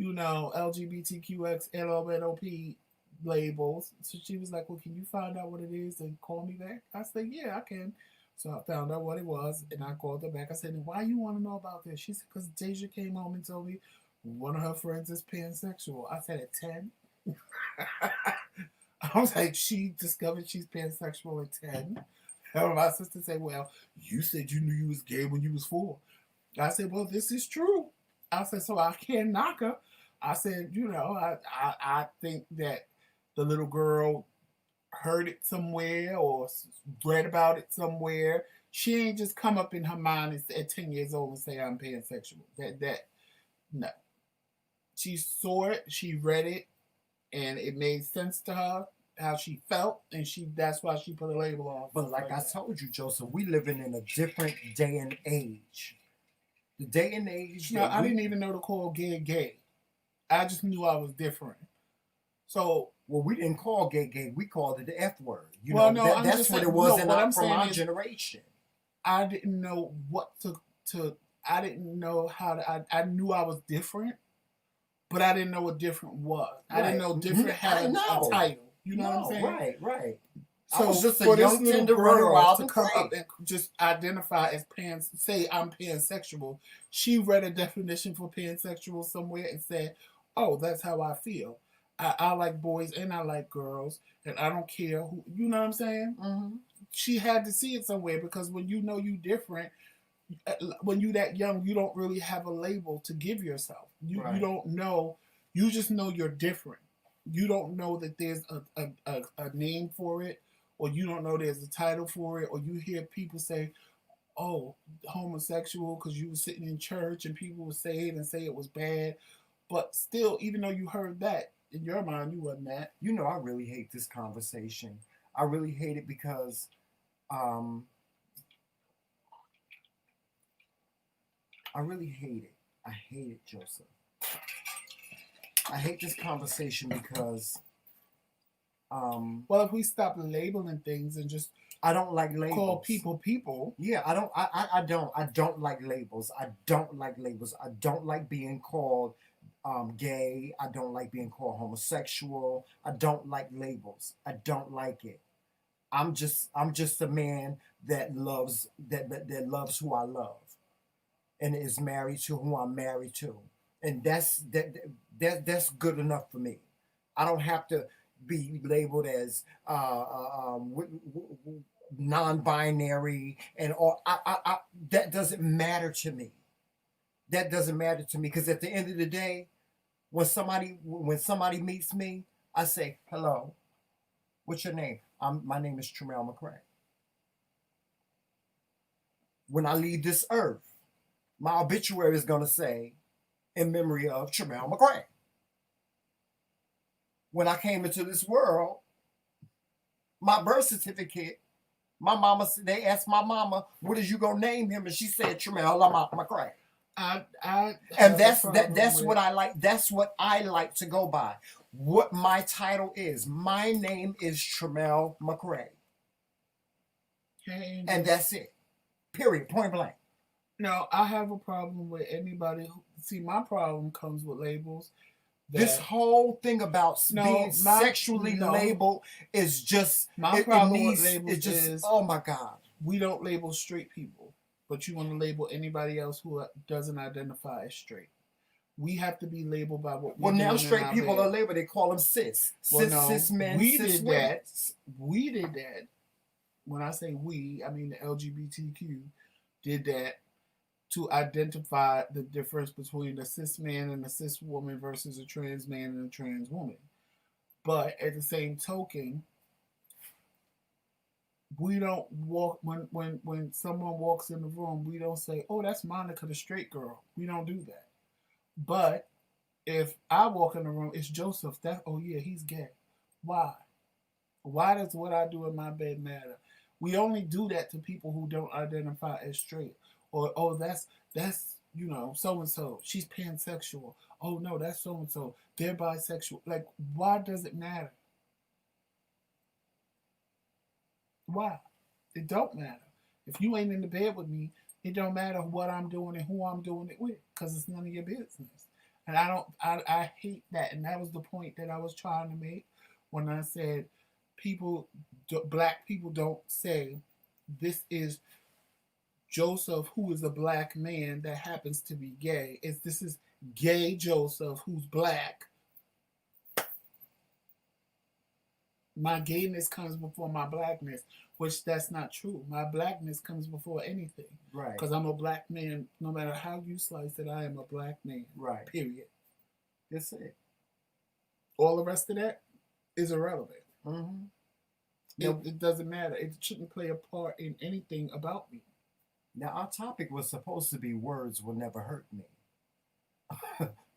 Speaker 2: LGBTQX, LMNOP labels. So she was like, well, can you find out what it is and call me back? I said, yeah, I can. So I found out what it was, and I called her back. I said, why you want to know about this? She said, because Deja came home and told me one of her friends is pansexual. I said, at 10? I was like, she discovered she's pansexual at 10? And my sister said, well, you said you knew you was gay when you was 4. I said, well, this is true. I said, so I can't knock her. I said, I think that the little girl heard it somewhere or read about it somewhere. She ain't just come up in her mind at 10 years old and say, I'm pansexual. No. She saw it, she read it, and it made sense to her how she felt, and that's why she put a label on.
Speaker 1: But like I told you, Joseph, we living in a different day and age. The day and age.
Speaker 2: No, I didn't even know to call gay. I just knew I was different. So,
Speaker 1: well, we didn't call gay. We called it the F word. That's what it was from our generation.
Speaker 2: I didn't know what to. I didn't know how to. I knew I was different, but I didn't know what different was. Right. I didn't know different had a title. You know what I'm saying?
Speaker 1: Right.
Speaker 2: So I was just a young tender girl to come up and just identify as say I'm pansexual. She read a definition for pansexual somewhere and said, "Oh, that's how I feel. I like boys and I like girls, and I don't care who." You know what I'm saying? Mm-hmm. She had to see it somewhere, because when you know you different, when you that young, you don't really have a label to give yourself. You don't know. You just know you're different. You don't know that there's a name for it, or you don't know there's a title for it, or you hear people say, "Oh, homosexual," because you were sitting in church and people would say it and say it was bad. But still, even though you heard that, in your mind, you wasn't that.
Speaker 1: I really hate this conversation. I really hate it because I really hate it. I hate it, Joseph. I hate this conversation because
Speaker 2: Well, if we stop labeling things and just
Speaker 1: I don't like labels.
Speaker 2: call people.
Speaker 1: Yeah, I don't like labels. I don't like labels. I don't like being called gay. I don't like being called homosexual. I don't like labels. I don't like it. I'm just a man that loves that loves who I love and is married to who I'm married to. And that's good enough for me. I don't have to be labeled as non-binary and all. That doesn't matter to me. That doesn't matter to me because at the end of the day, when somebody meets me, I say hello. What's your name? My name is Tremel McRae. When I leave this earth, my obituary is gonna say in memory of Tremel McRae. When I came into this world, my birth certificate, they asked my mama, what is you gonna name him? And she said Tremel McRae. And that's what I like. That's what I like to go by. What my title is. My name is Tremel McRae. And that's it. Period. Point blank.
Speaker 2: No, I have a problem with anybody. See, my problem comes with labels.
Speaker 1: This whole thing about being sexually labeled is just
Speaker 2: my problem with labels is
Speaker 1: oh my God.
Speaker 2: We don't label straight people, but you want to label anybody else who doesn't identify as straight. We have to be labeled by what we're doing.
Speaker 1: Well, now straight people are labeled. They call them cis. Cis men, cis women.
Speaker 2: We did that. When I say we, I mean the LGBTQ did that to identify the difference between a cis man and a cis woman versus a trans man and a trans woman. But at the same token, we don't walk when someone walks in the room, we don't say, "Oh, that's Monica, the straight girl." We don't do that. But if I walk in the room, it's Joseph. Oh yeah, he's gay. Why? Why does what I do in my bed matter? We only do that to people who don't identify as straight. Or that's so and so. She's pansexual. Oh no, that's so and so. They're bisexual. Like, why does it matter? Why? It don't matter. If you ain't in the bed with me, it don't matter what I'm doing and who I'm doing it with, because it's none of your business. And I hate that. And that was the point that I was trying to make when I said black people don't say this is Joseph, who is a black man that happens to be gay. This is gay Joseph, who's black. My gayness comes before my blackness, which that's not true. My blackness comes before anything.
Speaker 1: Right.
Speaker 2: Because I'm a black man. No matter how you slice it, I am a black man.
Speaker 1: Right.
Speaker 2: Period.
Speaker 1: That's it.
Speaker 2: All the rest of that is irrelevant.
Speaker 1: Mm-hmm.
Speaker 2: It doesn't matter. It shouldn't play a part in anything about me.
Speaker 1: Now, our topic was supposed to be words will never hurt me.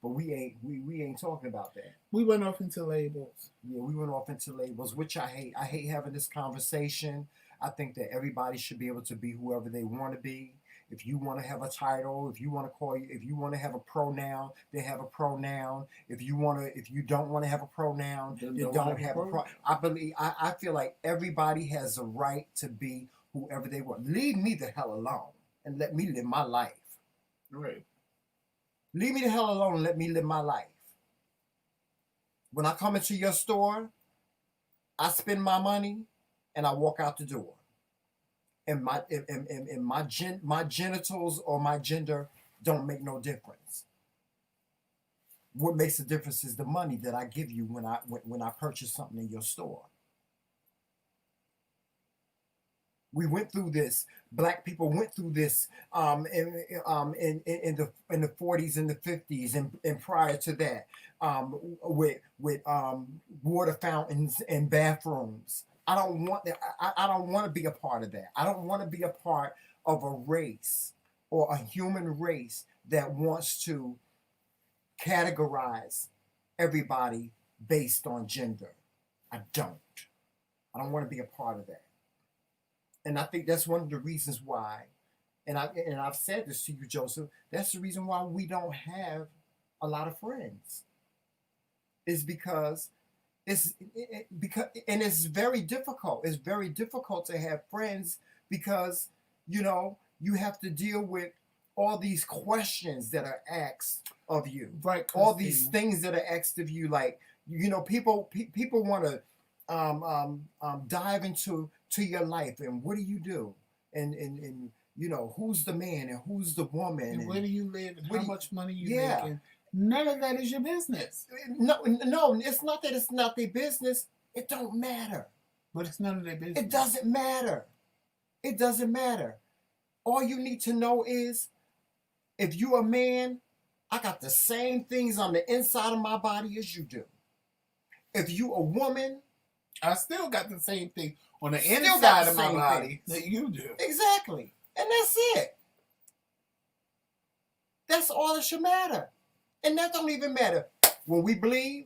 Speaker 1: But we ain't talking about that.
Speaker 2: We went off into labels.
Speaker 1: Yeah, we went off into labels, which I hate. I hate having this conversation. I think that everybody should be able to be whoever they want to be. If you want to have a title, if you want to have a pronoun, then have a pronoun. If you don't want to have a pronoun, then don't have a pronoun. I feel like everybody has a right to be whoever they want. Leave me the hell alone and let me live my life.
Speaker 2: Right.
Speaker 1: Leave me the hell alone and let me live my life. When I come into your store, I spend my money and I walk out the door. And my genitals or my gender don't make no difference. What makes the difference is the money that I give you when I purchase something in your store. We went through this. Black people went through this in the 40s and the 50s and prior to that with water fountains and bathrooms. I don't want that. I don't want to be a part of that. I don't want to be a part of a race or a human race that wants to categorize everybody based on gender. I don't want to be a part of that. And I think that's one of the reasons why, and I've said this to you, Joseph, that's the reason why we don't have a lot of friends. Is because because and it's very difficult. It's very difficult to have friends because you have to deal with all these questions that are asked of you,
Speaker 2: Right,
Speaker 1: all these
Speaker 2: Christine.
Speaker 1: things that are asked of you. Like people want to dive into your life and what do you do, and who's the man and who's the woman
Speaker 2: And where do you live and
Speaker 1: what
Speaker 2: how
Speaker 1: do you,
Speaker 2: much money you
Speaker 1: yeah.
Speaker 2: make, and none of that is your business.
Speaker 1: No, it's not that it's not their business. It don't matter.
Speaker 2: But it's none of their business.
Speaker 1: It doesn't matter. It doesn't matter. All you need to know is if you're a man, I got the same things on the inside of my body as you do. If you a woman,
Speaker 2: I still got the same thing on the
Speaker 1: still
Speaker 2: inside
Speaker 1: got the
Speaker 2: of my
Speaker 1: same
Speaker 2: body
Speaker 1: things.
Speaker 2: that you do.
Speaker 1: Exactly. And that's it. That's all that should matter. And that don't even matter. When we bleed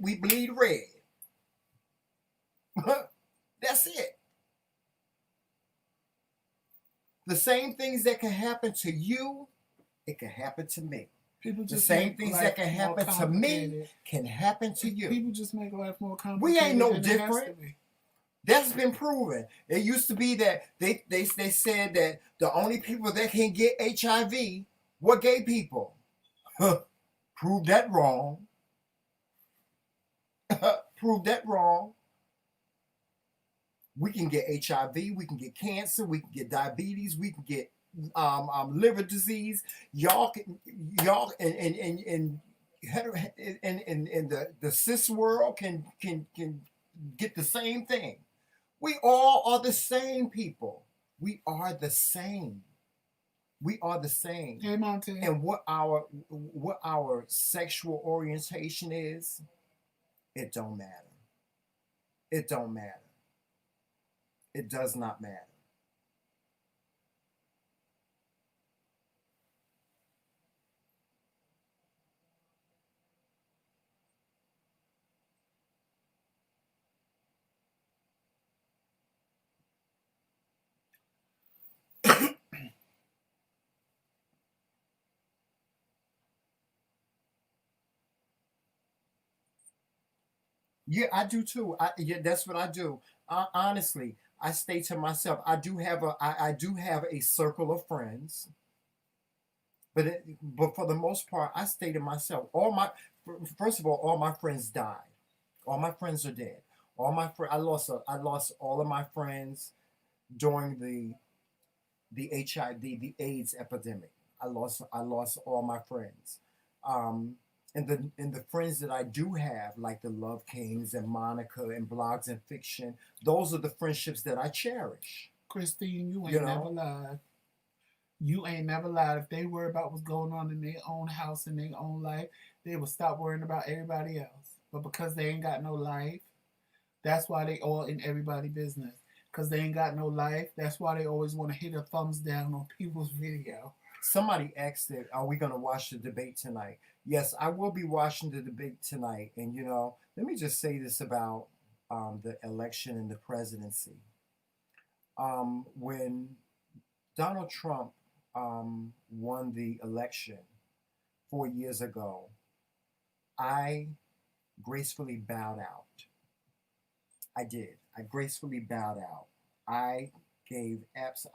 Speaker 1: red. That's it. The same things that can happen to you, it can happen to me.
Speaker 2: People
Speaker 1: The
Speaker 2: just
Speaker 1: same
Speaker 2: make
Speaker 1: things
Speaker 2: life
Speaker 1: that can
Speaker 2: more
Speaker 1: happen to me
Speaker 2: complicated.
Speaker 1: can happen to you.
Speaker 2: People just make life more complicated.
Speaker 1: We ain't no
Speaker 2: than it has to
Speaker 1: different.
Speaker 2: be.
Speaker 1: That's been proven. It used to be that they said that the only people that can get HIV were gay people. Prove that wrong. Prove that wrong. We can get HIV, we can get cancer, we can get diabetes, we can get liver disease. Y'all and the cis world can get the same thing. We all are the same people. We are the same. We are the same.
Speaker 2: Hey, Monte.
Speaker 1: And what our sexual orientation is, it don't matter. It don't matter. It does not matter. Yeah, I do too. Yeah, that's what I do. Honestly, I stay to myself. I do have a circle of friends, but for the most part, I stay to myself. First of all my friends died. All my friends are dead. I lost all of my friends during the HIV, the AIDS epidemic. I lost all my friends. Um, and the friends that I do have, like the Love Kings and Monica and Blogs and Fiction, those are the friendships that I cherish.
Speaker 2: Christine, you
Speaker 1: You
Speaker 2: ain't never
Speaker 1: know,
Speaker 2: lied. You ain't never lied. If they worry about what's going on in their own house, in their own life, they will stop worrying about everybody else. But because they ain't got no life, that's why they all in everybody's business. Because they ain't got no life, that's why they always want to hit a thumbs down on people's video.
Speaker 1: somebody asked it, are we going to watch the debate tonight? Yes, I will be watching the debate tonight. And, let me just say this about the election and the presidency. When Donald Trump won the election 4 years ago, I gracefully bowed out. I did. I gracefully bowed out. I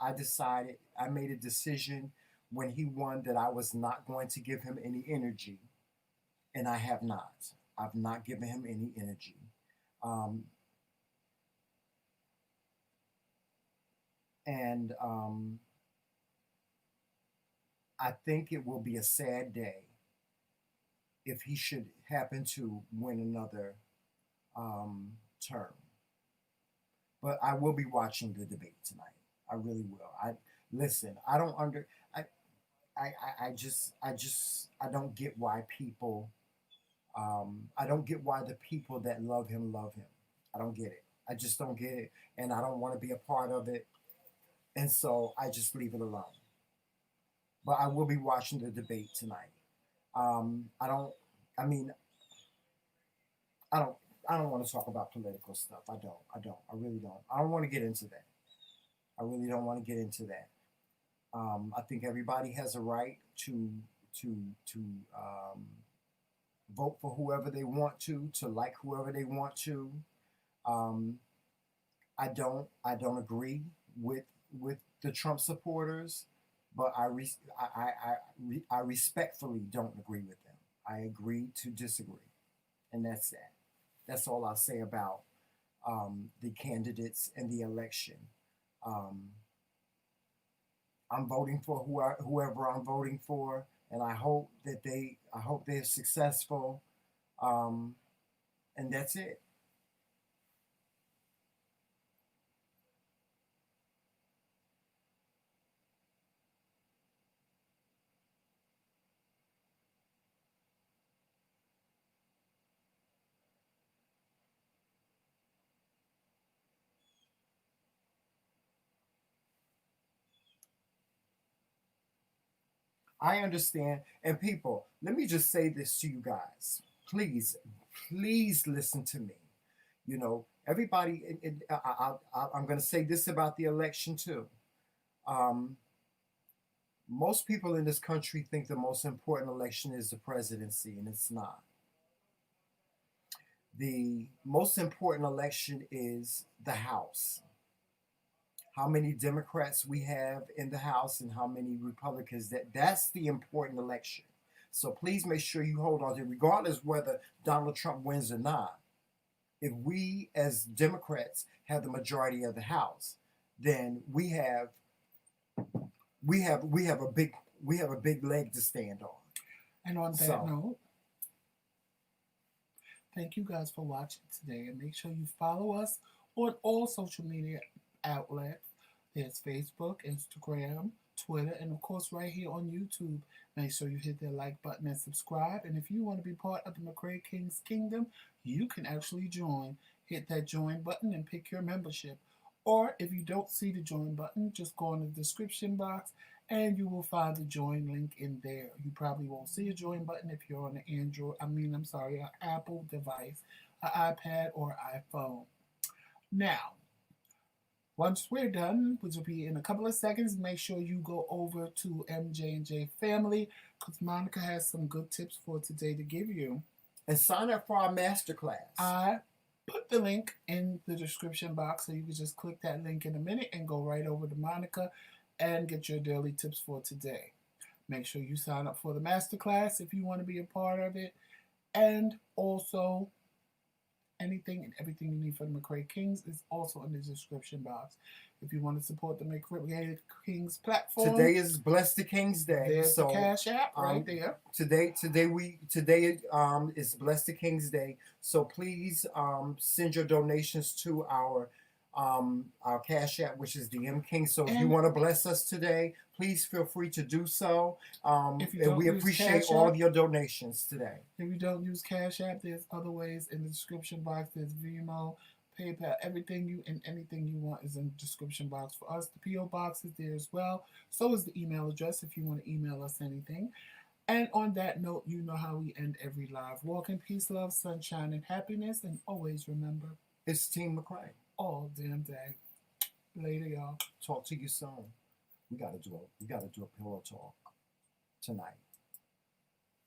Speaker 1: I decided, I made a decision when he won that I was not going to give him any energy. And I have not. I've not given him any energy. Um, and I think it will be a sad day if he should happen to win another term. But I will be watching the debate tonight. I really will. I listen. I don't under. I don't get why people. I don't get why the people that love him love him. I don't get it. I just don't get it, and I don't want to be a part of it. And so I just leave it alone. But I will be watching the debate tonight. I don't. I mean, I don't. I don't want to talk about political stuff. I don't. I don't. I really don't. I don't want to get into that. I really don't want to get into that. I think everybody has a right to to um, vote for whoever they want to like whoever they want to. Um, I don't agree with the Trump supporters, but I respectfully don't agree with them. I agree to disagree, and that's that. That's all I'll say about the candidates and the election. Um, I'm voting for whoever I'm voting for, and I hope they're successful, um, and that's it. I understand. And people, let me just say this to you guys. Please, please listen to me. You know, everybody, I'm going to say this about the election too. Um, Most people in this country think the most important election is the presidency, and it's not. The most important election is the House. How many Democrats we have in the House and how many Republicans. That's the important election. So please make sure you hold on to it, regardless whether Donald Trump wins or not. If we as Democrats have the majority of the House, then we have a big leg to stand on.
Speaker 2: And on that
Speaker 1: So
Speaker 2: note, thank you guys for watching today, and make sure you follow us on all social media outlets. There's Facebook, Instagram, Twitter, and of course right here on YouTube. Make sure you hit that like button and subscribe. And if you want to be part of the McRae Kingz Kingdom, you can actually join. Hit that join button and pick your membership. Or if you don't see the join button, just go in the description box and you will find the join link in there. You probably won't see a join button if you're on an an Apple device, an iPad or iPhone. Now, once we're done, which will be in a couple of seconds, make sure you go over to MJ&J Family because Monica has some good tips for today to give you.
Speaker 1: and sign up for our masterclass.
Speaker 2: I put the link in the description box so you can just click that link in a minute and go right over to Monica and get your daily tips for today. Make sure you sign up for the masterclass if you want to be a part of it. And also, anything and everything you need for the McRae Kingz is also in the description box. If you want to support the McRae Kingz platform,
Speaker 1: Today is Bless the King's Day.
Speaker 2: There's
Speaker 1: so
Speaker 2: the Cash App right there.
Speaker 1: Today is Bless the King's Day. So please send your donations to our Cash App, which is the TheMKingz. So if you want to bless us today, please feel free to do so. And we appreciate all of your donations today.
Speaker 2: If you don't use Cash App, there's other ways in the description box. There's Venmo, PayPal, anything you want is in the description box for us. The P.O. box is there as well. So is the email address if you want to email us anything. And on that note, you know how we end every live. Walk in peace, love, sunshine, and happiness. And always remember,
Speaker 1: it's Team McRae
Speaker 2: all damn day. Later, y'all.
Speaker 1: Talk to you soon. We gotta do a pillow talk tonight.